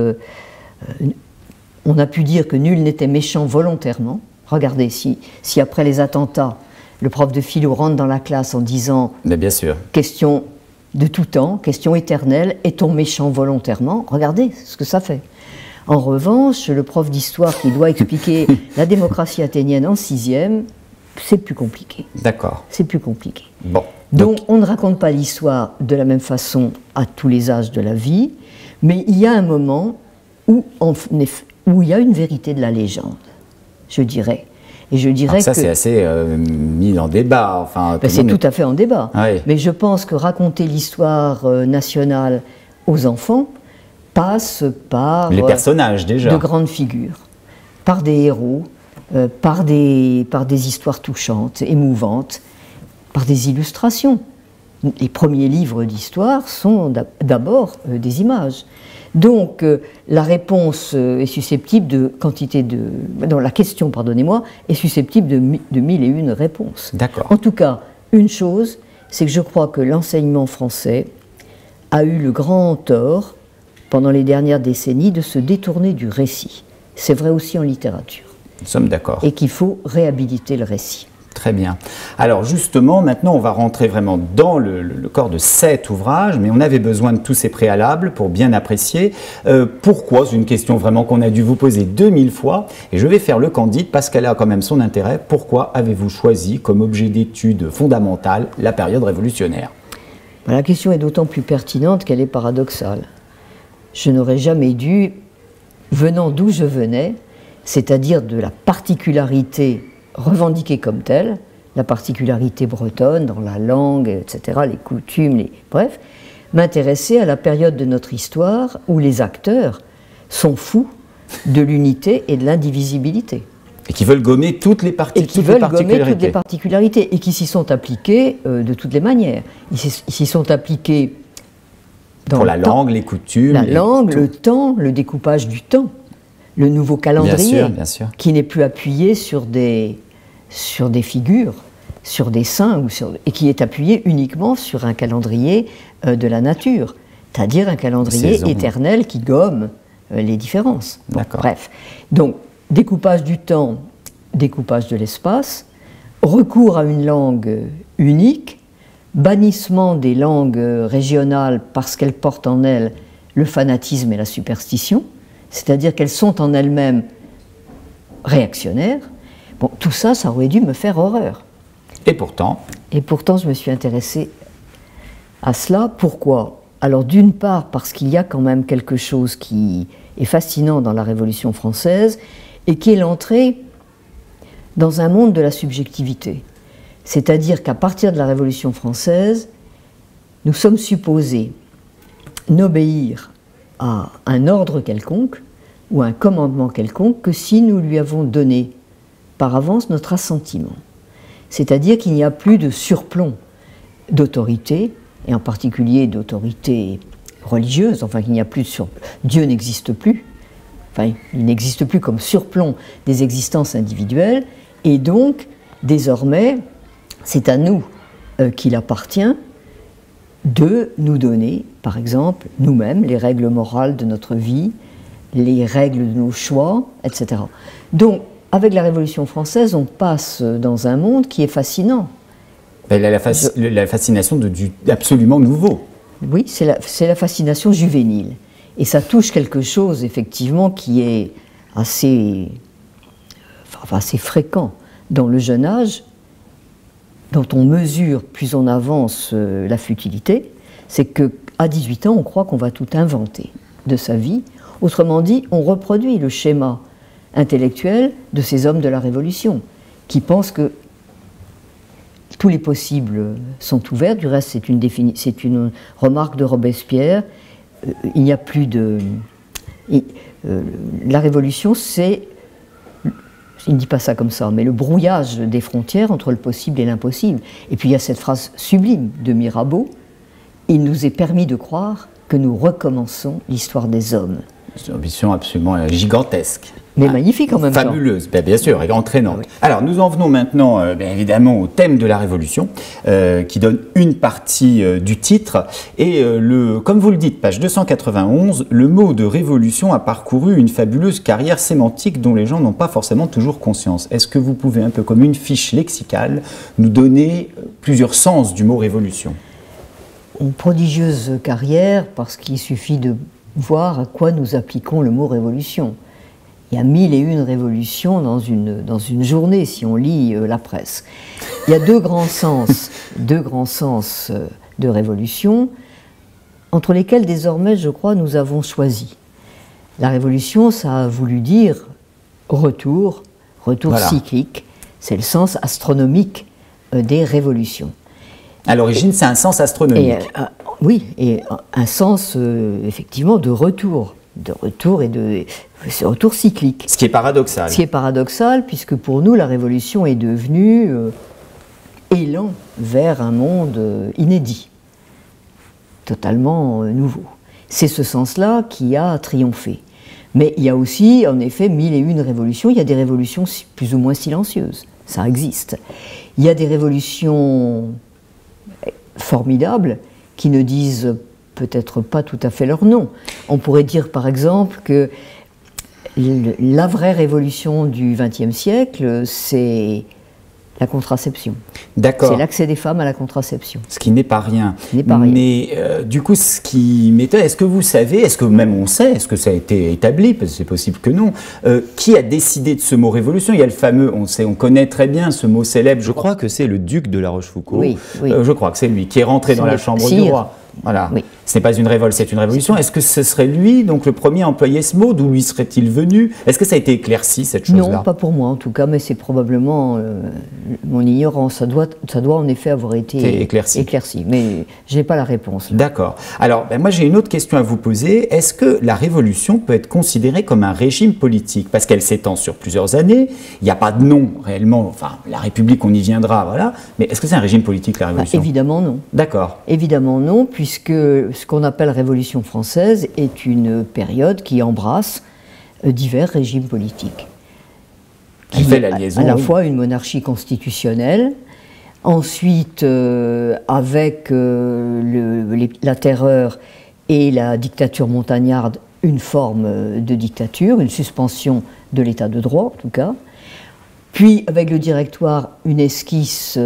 on a pu dire que nul n'était méchant volontairement. Regardez, si après les attentats, le prof de philo rentre dans la classe en disant mais bien sûr. Question de tout temps, question éternelle, est-on méchant volontairement? Regardez ce que ça fait. En revanche, le prof d'histoire qui doit expliquer la démocratie athénienne en 6e, c'est plus compliqué. D'accord. C'est plus compliqué. Bon. Donc on ne raconte pas l'histoire de la même façon à tous les âges de la vie, mais il y a un moment où il y a une vérité de la légende, je dirais. Et je dirais ça, c'est assez mis en débat. Enfin, c'est tout à fait en débat. Oui. Mais je pense que raconter l'histoire nationale aux enfants passe par les personnages déjà. De grandes figures, par des héros, par des histoires touchantes, émouvantes, par des illustrations. Les premiers livres d'histoire sont d'abord des images. Donc la réponse est susceptible de quantité de... Non, la question, pardonnez-moi, est susceptible de 1001 réponses. D'accord. En tout cas, une chose, c'est que je crois que l'enseignement français a eu le grand tort, pendant les dernières décennies, de se détourner du récit. C'est vrai aussi en littérature. Nous sommes d'accord. Et qu'il faut réhabiliter le récit. Très bien. Alors justement, maintenant on va rentrer vraiment dans le corps de cet ouvrage, mais on avait besoin de tous ces préalables pour bien apprécier. Pourquoi? C'est une question vraiment qu'on a dû vous poser 2000 fois, et je vais faire le candide parce qu'elle a quand même son intérêt. Pourquoi avez-vous choisi comme objet d'étude fondamental la période révolutionnaire? La question est d'autant plus pertinente qu'elle est paradoxale. Je n'aurais jamais dû, venant d'où je venais, c'est-à-dire de la particularité revendiquée comme telle, la particularité bretonne dans la langue, etc., les coutumes, bref, m'intéresser à la période de notre histoire où les acteurs sont fous de l'unité et de l'indivisibilité. Et qui veulent gommer toutes les particularités. Et qui s'y sont appliqués de toutes les manières. Ils s'y sont appliqués dans pour la langue, les coutumes. La langue, le temps, le découpage du temps. Le nouveau calendrier, bien sûr. Qui n'est plus appuyé sur des figures, sur des saints, et qui est appuyé uniquement sur un calendrier de la nature, c'est-à-dire un calendrier éternel qui gomme les différences. Bon, bref, donc découpage du temps, découpage de l'espace, recours à une langue unique, bannissement des langues régionales parce qu'elles portent en elles le fanatisme et la superstition, c'est-à-dire qu'elles sont en elles-mêmes réactionnaires. Bon, tout ça, ça aurait dû me faire horreur. Et pourtant, je me suis intéressée à cela. Pourquoi? Alors, d'une part, parce qu'il y a quand même quelque chose qui est fascinant dans la Révolution française et qui est l'entrée dans un monde de la subjectivité. C'est-à-dire qu'à partir de la Révolution française, nous sommes supposés n'obéir à un ordre quelconque ou un commandement quelconque que si nous lui avons donné par avance notre assentiment. C'est-à-dire qu'il n'y a plus de surplomb d'autorité, et en particulier d'autorité religieuse, enfin qu'il n'y a plus de surplomb. Dieu n'existe plus, enfin il n'existe plus comme surplomb des existences individuelles, Et donc, désormais, c'est à nous qu'il appartient de nous donner, par exemple, nous-mêmes, les règles morales de notre vie, les règles de nos choix, etc. Donc, avec la Révolution française, on passe dans un monde qui est fascinant. La fascination du absolument nouveau. Oui, c'est la fascination juvénile. Et ça touche quelque chose, effectivement, qui est assez fréquent dans le jeune âge, dont on mesure plus on avance la futilité, c'est qu'à 18 ans, on croit qu'on va tout inventer de sa vie. Autrement dit, on reproduit le schéma intellectuel de ces hommes de la Révolution, qui pensent que tous les possibles sont ouverts. Du reste, c'est une remarque de Robespierre. Il n'y a plus de... la Révolution, c'est... Il ne dit pas ça comme ça, mais le brouillage des frontières entre le possible et l'impossible. Et puis il y a cette phrase sublime de Mirabeau, « Il nous est permis de croire que nous recommençons l'histoire des hommes ». C'est une ambition absolument gigantesque. Mais magnifique en même temps. Fabuleuse, bien sûr, et entraînante. Oui. Alors, nous en venons maintenant, bien évidemment, au thème de la Révolution, qui donne une partie du titre. Et comme vous le dites, page 291, le mot de révolution a parcouru une fabuleuse carrière sémantique dont les gens n'ont pas forcément toujours conscience. Est-ce que vous pouvez, un peu comme une fiche lexicale, nous donner plusieurs sens du mot révolution? Une prodigieuse carrière, parce qu'il suffit de voir à quoi nous appliquons le mot révolution. Il y a 1001 révolutions dans une journée, si on lit la presse. Il y a deux grands sens de révolution, entre lesquels désormais, je crois, nous avons choisi. La révolution, ça a voulu dire retour voilà. Cyclique, c'est le sens astronomique des révolutions. À l'origine, c'est un sens astronomique. Oui, et un sens, effectivement, de retour et de retour cyclique. Ce qui est paradoxal. Ce qui est paradoxal, puisque pour nous, la Révolution est devenue élan vers un monde inédit, totalement nouveau. C'est ce sens-là qui a triomphé. Mais il y a aussi, en effet, 1001 révolutions. Il y a des révolutions plus ou moins silencieuses, ça existe. Il y a des révolutions formidables qui ne disent peut-être pas tout à fait leur nom. On pourrait dire par exemple que la vraie révolution du XXe siècle, c'est la contraception. D'accord. C'est l'accès des femmes à la contraception. Ce qui n'est pas rien. N'est pas rien. Mais du coup, ce qui m'étonne, est-ce que vous savez, est-ce que même on sait, est-ce que ça a été établi, parce que c'est possible que non, qui a décidé de ce mot révolution? Il y a le fameux, on connaît très bien ce mot célèbre, je crois que c'est le duc de La Rochefoucauld, oui, oui. Je crois que c'est lui, qui est rentré dans la chambre du roi. Voilà. Oui. Ce n'est pas une révolte, c'est une révolution. Est-ce que ce serait lui, donc le premier à employer ce mot? D'où lui serait-il venu? Est-ce que ça a été éclairci, cette chose-là? Non, pas pour moi en tout cas, mais c'est probablement mon ignorance. Ça doit en effet avoir été éclairci. Mais je n'ai pas la réponse. D'accord. Alors, moi j'ai une autre question à vous poser. Est-ce que la révolution peut être considérée comme un régime politique? Parce qu'elle s'étend sur plusieurs années. Il n'y a pas de nom réellement. Enfin, la République, on y viendra, voilà. Mais est-ce que c'est un régime politique, la révolution? Évidemment non. D'accord. Évidemment non, puisque ce qu'on appelle Révolution française est une période qui embrasse divers régimes politiques. Qui fait la liaison. À la fois une monarchie constitutionnelle, ensuite avec la terreur et la dictature montagnarde, une forme de dictature, une suspension de l'état de droit en tout cas, puis avec le Directoire, une esquisse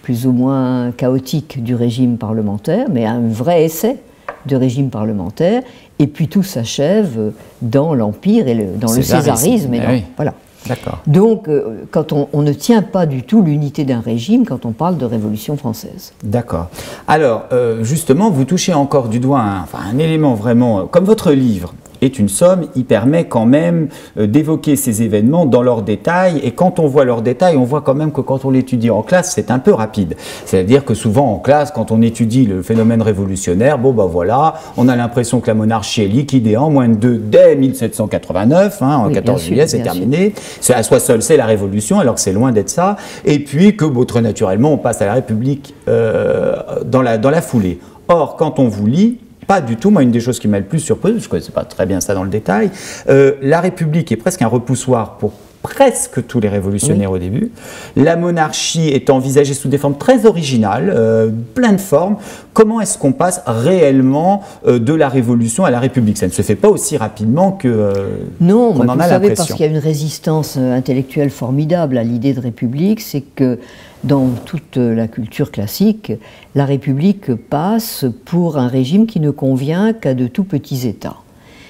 plus ou moins chaotique du régime parlementaire, mais un vrai essai de régime parlementaire, et puis tout s'achève dans l'Empire et dans le césarisme. Oui. Voilà. D'accord. Donc, quand on ne tient pas du tout l'unité d'un régime quand on parle de Révolution française. D'accord. Alors, justement, vous touchez encore du doigt un élément vraiment, comme votre livre est une somme, il permet quand même d'évoquer ces événements dans leurs détails, et quand on voit leurs détails, on voit quand même que quand on l'étudie en classe, c'est un peu rapide. C'est-à-dire que souvent en classe, quand on étudie le phénomène révolutionnaire, bon ben voilà, on a l'impression que la monarchie est liquidée en moins de 2 dès 1789, en 14 juillet, c'est terminé. À soi seul, c'est la révolution, alors que c'est loin d'être ça, et puis que très naturellement, on passe à la République dans la foulée. Or, quand on vous lit, pas du tout. Moi, une des choses qui m'a le plus surpris, je ne connaissais pas très bien ça dans le détail, la République est presque un repoussoir pour presque tous les révolutionnaires au début. La monarchie est envisagée sous des formes très originales, plein de formes. Comment est-ce qu'on passe réellement de la Révolution à la République? Ça ne se fait pas aussi rapidement que non, qu'on en vous a savez, l'impression. parce qu'il y a une résistance intellectuelle formidable à l'idée de République, c'est que dans toute la culture classique, la République passe pour un régime qui ne convient qu'à de tout petits États.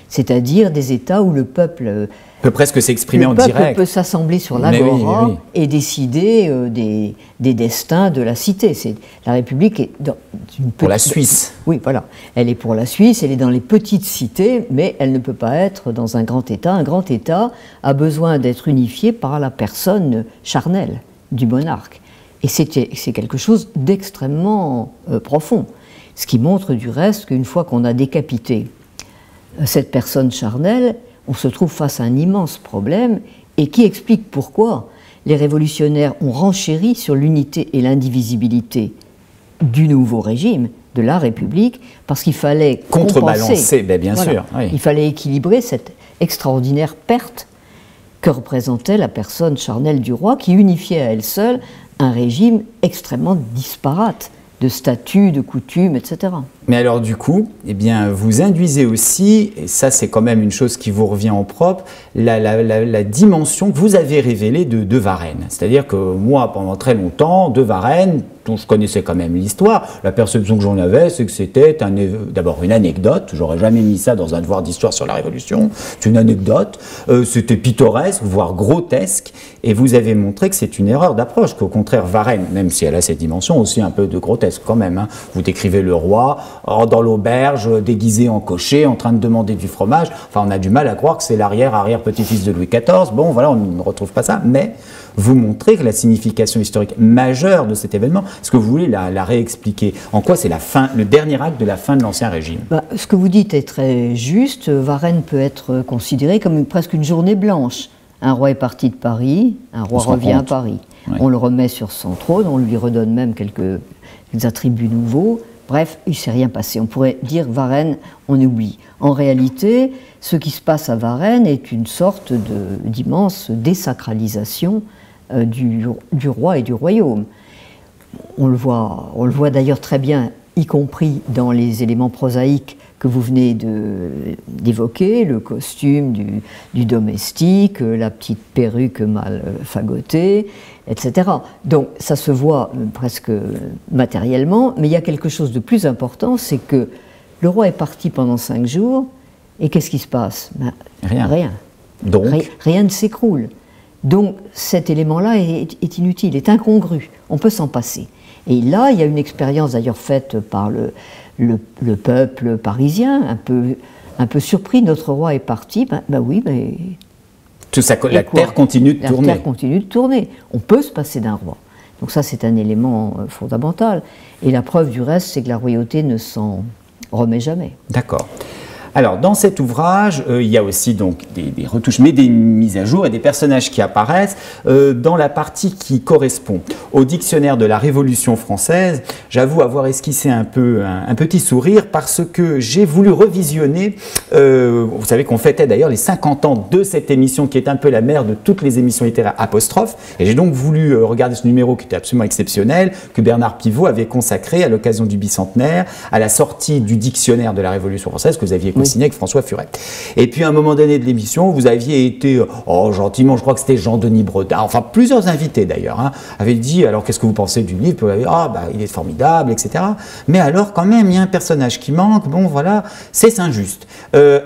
C'est-à-dire des États où le peuple peut presque s'exprimer en direct. Le peuple peut s'assembler sur l'agora et décider des destins de la cité. La République est dans une petite... Pour la Suisse. Oui, voilà. Elle est pour la Suisse, elle est dans les petites cités, mais elle ne peut pas être dans un grand État. Un grand État a besoin d'être unifié par la personne charnelle du monarque. Et c'est quelque chose d'extrêmement profond. Ce qui montre du reste qu'une fois qu'on a décapité cette personne charnelle, on se trouve face à un immense problème et qui explique pourquoi les révolutionnaires ont renchéri sur l'unité et l'indivisibilité du nouveau régime, de la République, parce qu'il fallait contrebalancer, bien sûr. Oui. Il fallait équilibrer cette extraordinaire perte que représentait la personne charnelle du roi, qui unifiait à elle seule un régime extrêmement disparate de statuts, de coutumes, etc. Mais alors du coup, eh bien, vous induisez aussi, et ça c'est quand même une chose qui vous revient en propre, la dimension que vous avez révélée de Varenne. C'est-à-dire que moi, pendant très longtemps, de Varenne, dont je connaissais quand même l'histoire, la perception que j'en avais, c'est que c'était d'abord une anecdote, j'aurais jamais mis ça dans un devoir d'histoire sur la Révolution, c'est une anecdote, c'était pittoresque, voire grotesque, et vous avez montré que c'est une erreur d'approche, qu'au contraire Varenne, même si elle a cette dimension aussi un peu de grotesque quand même, hein, vous décrivez le roi dans l'auberge, déguisé en cocher, en train de demander du fromage, enfin on a du mal à croire que c'est l'arrière-petit-fils de Louis XIV, bon voilà, on ne retrouve pas ça, mais vous montrez que la signification historique majeure de cet événement, est-ce que vous voulez la réexpliquer? En quoi c'est le dernier acte de la fin de l'Ancien Régime? Ce que vous dites est très juste. Varenne peut être considéré comme presque une journée blanche. Un roi est parti de Paris, un roi revient à Paris. Ouais. On le remet sur son trône, on lui redonne même quelques attributs nouveaux. Bref, il ne s'est rien passé. On pourrait dire Varenne, on oublie. En réalité, ce qui se passe à Varenne est une sorte d'immense désacralisation du roi et du royaume. On le voit d'ailleurs très bien, y compris dans les éléments prosaïques que vous venez d'évoquer, le costume du domestique, la petite perruque mal fagotée, etc. Donc ça se voit presque matériellement, mais il y a quelque chose de plus important, c'est que le roi est parti pendant 5 jours, et qu'est-ce qui se passe? Rien. Donc rien ne s'écroule. Donc cet élément-là est inutile, est incongru, on peut s'en passer. Et là, il y a une expérience d'ailleurs faite par le peuple parisien, un peu surpris, notre roi est parti, oui, mais... La terre continue de tourner. La terre continue de tourner, on peut se passer d'un roi. Donc ça, c'est un élément fondamental. Et la preuve du reste, c'est que la royauté ne s'en remet jamais. D'accord. Alors, dans cet ouvrage, il y a aussi donc des retouches, mais des mises à jour et des personnages qui apparaissent. Dans la partie qui correspond au dictionnaire de la Révolution française, j'avoue avoir esquissé un petit sourire parce que j'ai voulu revisionner, vous savez qu'on fêtait d'ailleurs les 50 ans de cette émission qui est un peu la mère de toutes les émissions littéraires apostrophes, et j'ai donc voulu regarder ce numéro qui était absolument exceptionnel, que Bernard Pivot avait consacré à l'occasion du bicentenaire, à la sortie du dictionnaire de la Révolution française que vous aviez signé avec François Furet. Et puis à un moment donné de l'émission, vous aviez été, gentiment, je crois que c'était Jean-Denis Bredin, enfin plusieurs invités d'ailleurs, hein, avaient dit, alors qu'est-ce que vous pensez du livre? Puis vous avez dit, il est formidable, etc. Mais alors quand même, il y a un personnage qui manque, bon voilà, c'est Saint-Just.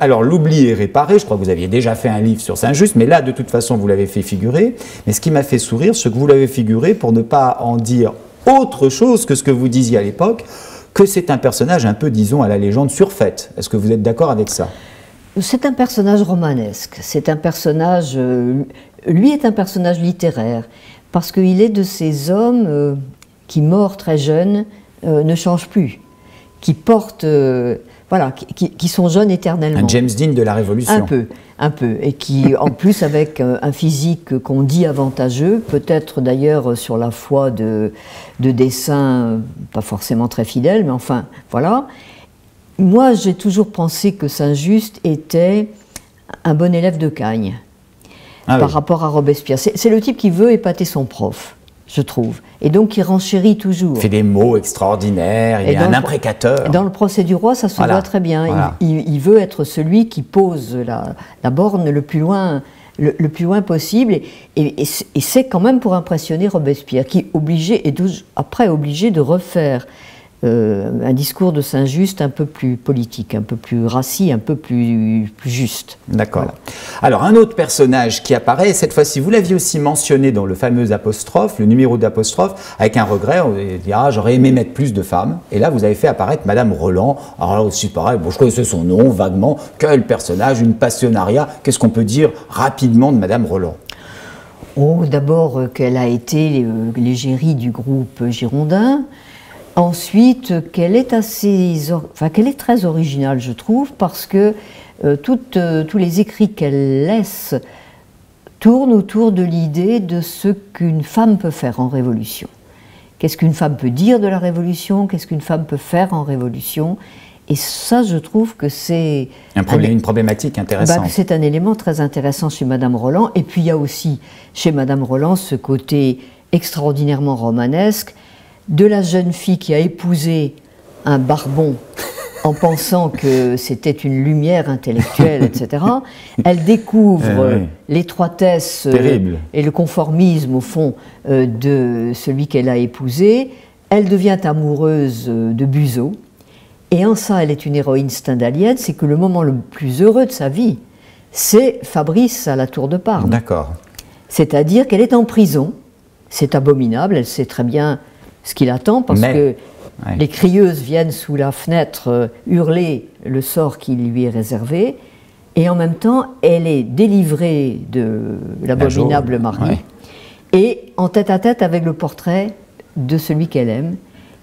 Alors l'oubli est réparé, je crois que vous aviez déjà fait un livre sur Saint-Just, mais là de toute façon vous l'avez fait figurer. Mais ce qui m'a fait sourire, c'est que vous l'avez figuré pour ne pas en dire autre chose que ce que vous disiez à l'époque, que c'est un personnage un peu, disons, à la légende surfaite. Est-ce que vous êtes d'accord avec ça? C'est un personnage romanesque. C'est un personnage... lui est un personnage littéraire, parce qu'il est de ces hommes qui, morts très jeunes, ne changent plus, qui portent... qui sont jeunes éternellement. Un James Dean de la Révolution. Un peu, et qui, en plus, avec un physique qu'on dit avantageux, peut-être d'ailleurs sur la foi de dessins pas forcément très fidèles, mais enfin, voilà. Moi, j'ai toujours pensé que Saint-Just était un bon élève de Cagne. par rapport à Robespierre. C'est le type qui veut épater son prof, je trouve, et donc qui renchérit toujours. Il fait des mots extraordinaires, il est un imprécateur. Dans le procès du roi, ça se voit très bien. Voilà. Il veut être celui qui pose la borne le plus loin possible, et c'est quand même pour impressionner Robespierre, qui est après obligé de refaire un discours de Saint-Just un peu plus politique, un peu plus rassis, un peu plus juste. D'accord. Voilà. Alors un autre personnage qui apparaît, cette fois-ci, vous l'aviez aussi mentionné dans le fameux apostrophe, le numéro d'apostrophe, avec un regret, on dit « Ah, j'aurais aimé mettre plus de femmes ». Et là, vous avez fait apparaître Madame Roland. Alors là aussi, pareil, bon, je connaissais son nom vaguement. Quel personnage, une passionnariat. Qu'est-ce qu'on peut dire rapidement de Madame Roland ? Oh, d'abord qu'elle a été l'égérie du groupe girondin. Ensuite, qu'elle est très originale, je trouve, parce que tous les écrits qu'elle laisse tournent autour de l'idée de ce qu'une femme peut faire en révolution. Qu'est-ce qu'une femme peut dire de la révolution? Qu'est-ce qu'une femme peut faire en révolution? Et ça, je trouve que c'est une problématique intéressante. C'est un élément très intéressant chez Madame Roland. Et puis il y a aussi chez Madame Roland ce côté extraordinairement romanesque de la jeune fille qui a épousé un barbon en pensant que c'était une lumière intellectuelle, etc. Elle découvre l'étroitesse et le conformisme, au fond, de celui qu'elle a épousé. Elle devient amoureuse de Buzot. Et en ça, elle est une héroïne stendhalienne. C'est que le moment le plus heureux de sa vie, c'est Fabrice à la Tour de Parme. D'accord. C'est-à-dire qu'elle est en prison. C'est abominable, elle sait très bien ce qu'il attend, parce que les crieuses viennent sous la fenêtre hurler le sort qui lui est réservé, et en même temps, elle est délivrée de l'abominable mari, et en tête-à-tête avec le portrait de celui qu'elle aime.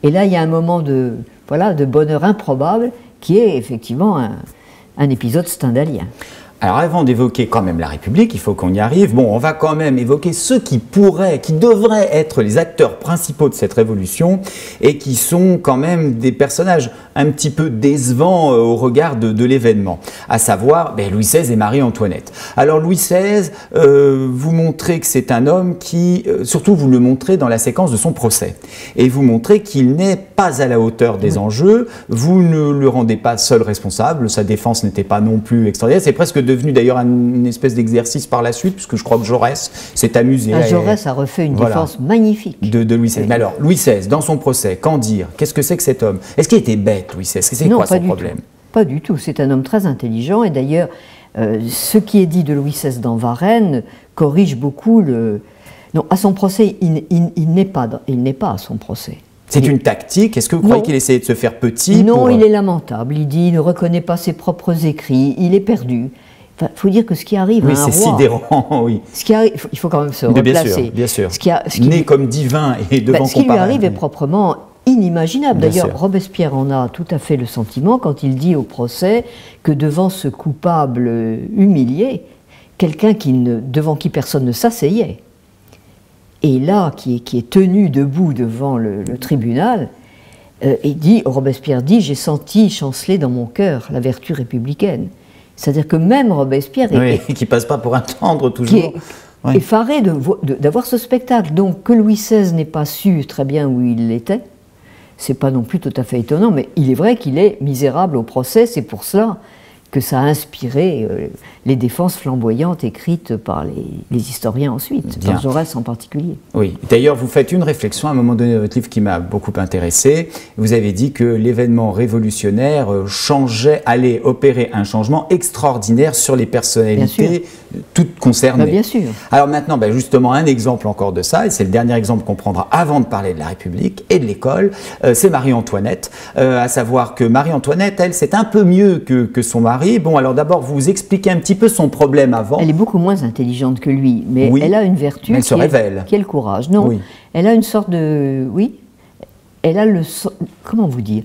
Et là, il y a un moment de bonheur improbable, qui est effectivement un épisode stendhalien. Alors avant d'évoquer quand même la République, il faut qu'on y arrive. Bon, on va quand même évoquer ceux qui devraient être les acteurs principaux de cette révolution et qui sont quand même des personnages un petit peu décevants au regard de l'événement, à savoir Louis XVI et Marie-Antoinette. Alors Louis XVI, vous montrez que c'est un homme qui, surtout vous le montrez dans la séquence de son procès, et vous montrez qu'il n'est pas à la hauteur des enjeux, vous ne le rendez pas seul responsable, sa défense n'était pas non plus extraordinaire, c'est presque devenu d'ailleurs une espèce d'exercice par la suite, puisque je crois que Jaurès s'est amusé. Jaurès a refait une défense magnifique. De Louis XVI. Oui. Mais alors, Louis XVI, dans son procès, qu'en dire? Qu'est-ce que c'est que cet homme? Est-ce qu'il était bête, Louis XVI? C'est quoi son problème? Pas du tout. C'est un homme très intelligent, et d'ailleurs, ce qui est dit de Louis XVI dans Varennes corrige beaucoup le... Non, à son procès, il n'est pas à son procès. C'est une tactique? Est-ce que vous croyez qu'il essayait de se faire petit? Non, il est lamentable. Il dit, il ne reconnaît pas ses propres écrits, il est perdu. Il faut dire que ce qui arrive à un roi... Oui, c'est sidérant, oui. Ce qui arrive, il faut quand même se replacer. Bien sûr. Né comme divin et devant ce qui lui arrive est proprement inimaginable. D'ailleurs, Robespierre en a tout à fait le sentiment quand il dit au procès que devant ce coupable humilié, quelqu'un devant qui personne ne s'asseyait, et là, qui est tenu debout devant le tribunal, Robespierre dit « J'ai senti chanceler dans mon cœur la vertu républicaine ». C'est-à-dire que même Robespierre qui passe pas pour un tendre toujours, effaré d'avoir ce spectacle. Donc que Louis XVI n'ait pas su très bien où il était, c'est pas non plus tout à fait étonnant, mais il est vrai qu'il est misérable au procès. C'est pour cela que ça a inspiré les défenses flamboyantes écrites par les historiens ensuite, par Jaurès en particulier. Oui, d'ailleurs vous faites une réflexion à un moment donné dans votre livre qui m'a beaucoup intéressé. Vous avez dit que l'événement révolutionnaire allait opérer un changement extraordinaire sur les personnalités toutes concernées. Bien sûr. Alors maintenant, justement, un exemple encore de ça, et c'est le dernier exemple qu'on prendra avant de parler de la République et de l'école, c'est Marie-Antoinette. À savoir que Marie-Antoinette, elle, c'est un peu mieux que son mari. Bon, alors d'abord, vous expliquez un petit peu son problème avant. Elle est beaucoup moins intelligente que lui, mais elle a une vertu qui est le courage. Non, elle a une sorte de... Oui, elle a le... Comment vous dire?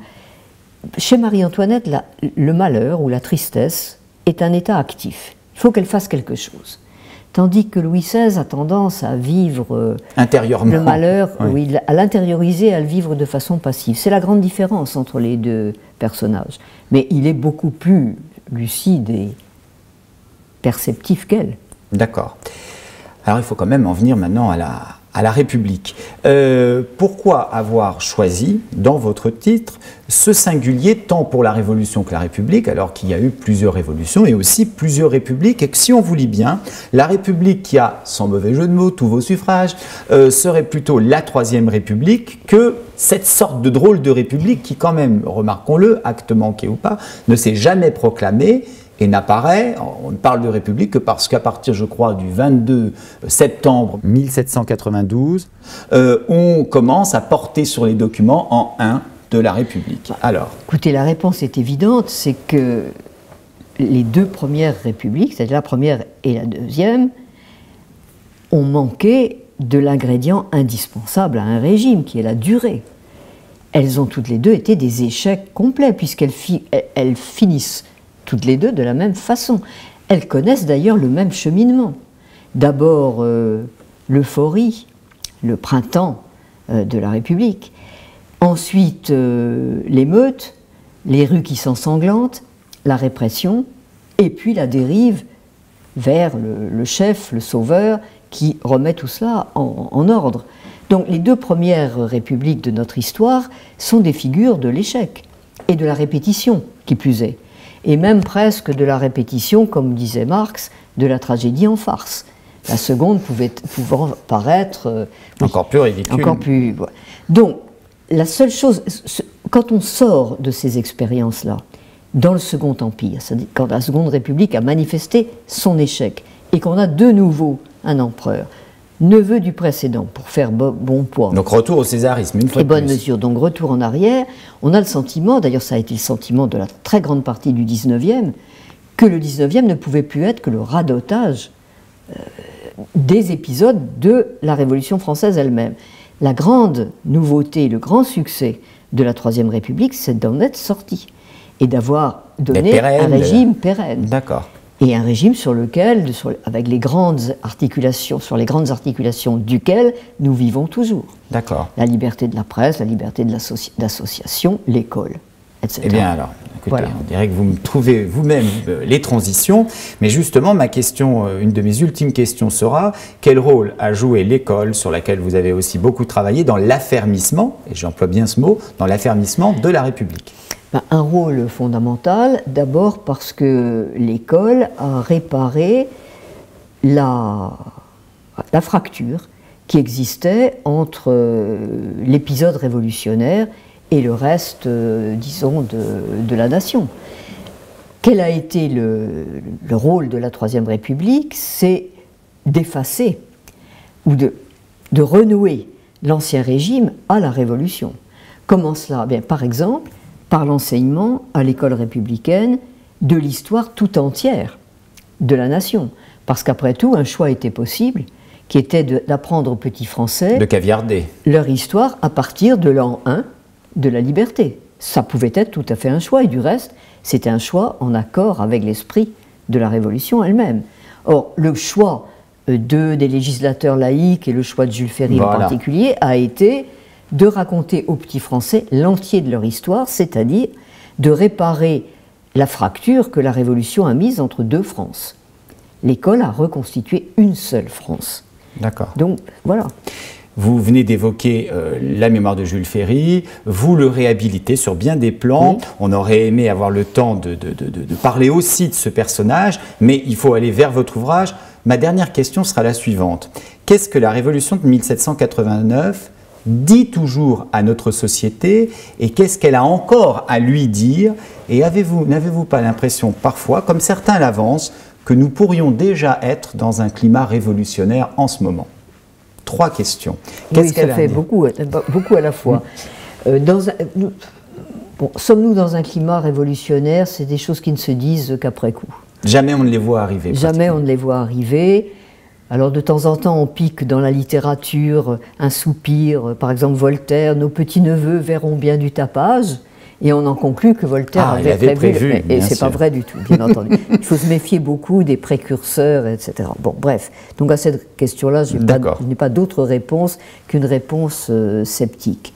Chez Marie-Antoinette, le malheur ou la tristesse est un état actif. Il faut qu'elle fasse quelque chose. Tandis que Louis XVI a tendance à vivre intérieurement le malheur, à l'intérioriser, à le vivre de façon passive. C'est la grande différence entre les deux personnages. Mais il est beaucoup plus lucide et perceptif qu'elle. D'accord. Alors il faut quand même en venir maintenant à la République. Pourquoi avoir choisi, dans votre titre, ce singulier tant pour la Révolution que la République, alors qu'il y a eu plusieurs révolutions et aussi plusieurs républiques, et que si on vous lit bien, la République qui a, sans mauvais jeu de mots, tous vos suffrages, serait plutôt la Troisième République que cette sorte de drôle de République qui quand même, remarquons-le, acte manqué ou pas, ne s'est jamais proclamée et n'apparaît, on ne parle de République que parce qu'à partir, je crois, du 22 septembre 1792, on commence à porter sur les documents en un de la République. Alors, écoutez, la réponse est évidente, c'est que les deux premières républiques, c'est-à-dire la première et la deuxième, ont manqué de l'ingrédient indispensable à un régime, qui est la durée. Elles ont toutes les deux été des échecs complets, puisqu'elles finissent toutes les deux de la même façon. Elles connaissent d'ailleurs le même cheminement. D'abord l'euphorie, le printemps de la République. Ensuite l'émeute, les rues qui s'ensanglantent, la répression, et puis la dérive vers le chef, le sauveur, qui remet tout cela en ordre. Donc les deux premières républiques de notre histoire sont des figures de l'échec et de la répétition, qui plus est. Et même presque de la répétition, comme disait Marx, de la tragédie en farce. La seconde pouvant paraître encore plus ridicule. Encore plus. Donc, la seule chose, quand on sort de ces expériences-là, dans le Second Empire, c'est-à-dire quand la Seconde République a manifesté son échec, et qu'on a de nouveau un empereur, neveu du précédent, pour faire bon poids. Donc retour au césarisme, une fois de plus. Et bonne mesure, donc retour en arrière, on a le sentiment, d'ailleurs ça a été le sentiment de la très grande partie du 19e, que le 19e ne pouvait plus être que le radotage des épisodes de la Révolution française elle-même. La grande nouveauté, le grand succès de la Troisième République, c'est d'en être sorti et d'avoir donné un régime pérenne. D'accord. Et un régime sur lequel, avec les grandes articulations, sur les grandes articulations duquel nous vivons toujours. D'accord. La liberté de la presse, la liberté d'association, l'école, etc. Eh bien alors, écoutez, voilà. On dirait que vous me trouvez vous-même les transitions, mais justement ma question, une de mes ultimes questions sera, quel rôle a joué l'école, sur laquelle vous avez aussi beaucoup travaillé, dans l'affermissement, et j'emploie bien ce mot, dans l'affermissement de la République? Un rôle fondamental, d'abord parce que l'école a réparé la fracture qui existait entre l'épisode révolutionnaire et le reste, disons, de la nation. Quel a été le rôle de la Troisième République? C'est d'effacer ou de renouer l'ancien régime à la Révolution. Comment cela? Bien, par exemple, par l'enseignement à l'école républicaine de l'histoire tout entière de la nation. Parce qu'après tout, un choix était possible, qui était d'apprendre aux petits Français de caviarder leur histoire à partir de l'an 1 de la liberté. Ça pouvait être tout à fait un choix, et du reste, c'était un choix en accord avec l'esprit de la Révolution elle-même. Or, le choix des législateurs laïcs et le choix de Jules Ferry en particulier a été de raconter aux petits Français l'entier de leur histoire, c'est-à-dire de réparer la fracture que la Révolution a mise entre deux Frances. L'école a reconstitué une seule France. D'accord. Donc, voilà. Vous venez d'évoquer la mémoire de Jules Ferry, vous le réhabilitez sur bien des plans. Oui. On aurait aimé avoir le temps de parler aussi de ce personnage, mais il faut aller vers votre ouvrage. Ma dernière question sera la suivante. Qu'est-ce que la Révolution de 1789 dit toujours à notre société et qu'est-ce qu'elle a encore à lui dire? Et n'avez-vous pas l'impression parfois, comme certains l'avancent, que nous pourrions déjà être dans un climat révolutionnaire en ce moment? 3 questions. Oui, ça fait beaucoup à la fois. Sommes-nous dans un climat révolutionnaire? C'est des choses qui ne se disent qu'après coup. Jamais on ne les voit arriver. Jamais on ne les voit arriver. Alors de temps en temps, on pique dans la littérature un soupir, par exemple Voltaire, nos petits-neveux verront bien du tapage, et on en conclut que Voltaire avait prévu et c'est pas vrai du tout, bien entendu. Il faut se méfier beaucoup des précurseurs, etc. Bon, bref. Donc à cette question-là, je n'ai pas d'autre réponse qu'une réponse sceptique.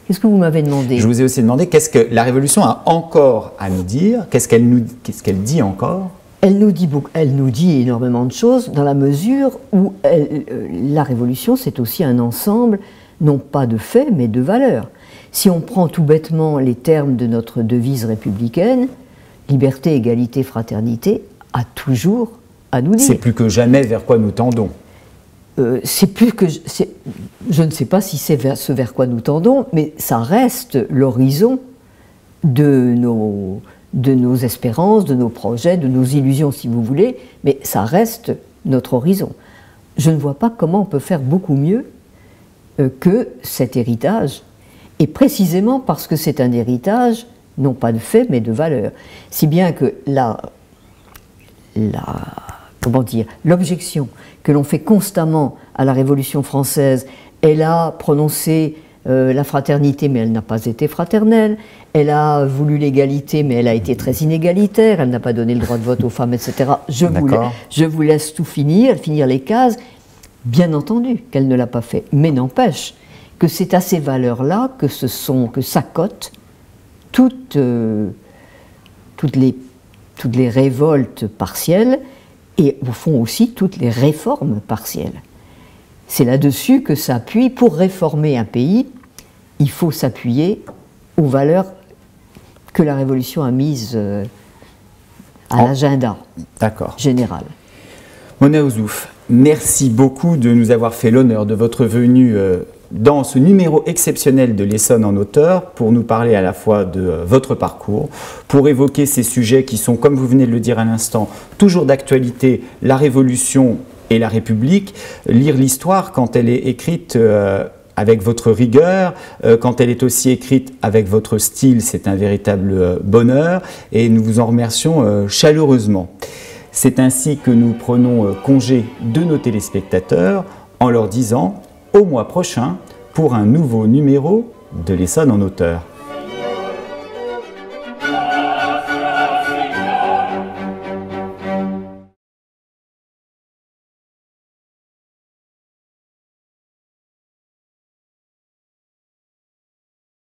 Qu'est-ce que vous m'avez demandé? Je vous ai aussi demandé qu'est-ce que la Révolution a encore à nous dire, qu'est-ce qu'elle dit encore? Elle nous dit énormément de choses dans la mesure où la Révolution, c'est aussi un ensemble, non pas de faits, mais de valeurs. Si on prend tout bêtement les termes de notre devise républicaine, liberté, égalité, fraternité, a toujours à nous dire. C'est plus que jamais vers quoi nous tendons. Je ne sais pas si c'est ce vers quoi nous tendons, mais ça reste l'horizon de nos espérances, de nos projets, de nos illusions, si vous voulez, mais ça reste notre horizon. Je ne vois pas comment on peut faire beaucoup mieux que cet héritage, et précisément parce que c'est un héritage, non pas de fait, mais de valeur. Si bien que l'objection que l'on fait constamment à la Révolution française, elle a prononcé la fraternité, mais elle n'a pas été fraternelle. Elle a voulu l'égalité, mais elle a été très inégalitaire. Elle n'a pas donné le droit de vote aux femmes, etc. Je vous laisse tout finir les cases. Bien entendu qu'elle ne l'a pas fait, mais n'empêche que c'est à ces valeurs-là que s'accotent toutes les révoltes partielles et au fond aussi toutes les réformes partielles. C'est là-dessus que s'appuie, pour réformer un pays, il faut s'appuyer aux valeurs que la Révolution a mises à l'agenda général. Mona Ozouf, merci beaucoup de nous avoir fait l'honneur de votre venue dans ce numéro exceptionnel de l'Essonne en Auteur pour nous parler à la fois de votre parcours, pour évoquer ces sujets qui sont, comme vous venez de le dire à l'instant, toujours d'actualité, la Révolution et la République, lire l'histoire quand elle est écrite avec votre rigueur, quand elle est aussi écrite avec votre style, c'est un véritable bonheur et nous vous en remercions chaleureusement. C'est ainsi que nous prenons congé de nos téléspectateurs en leur disant au mois prochain pour un nouveau numéro de l'Essonne en Auteur.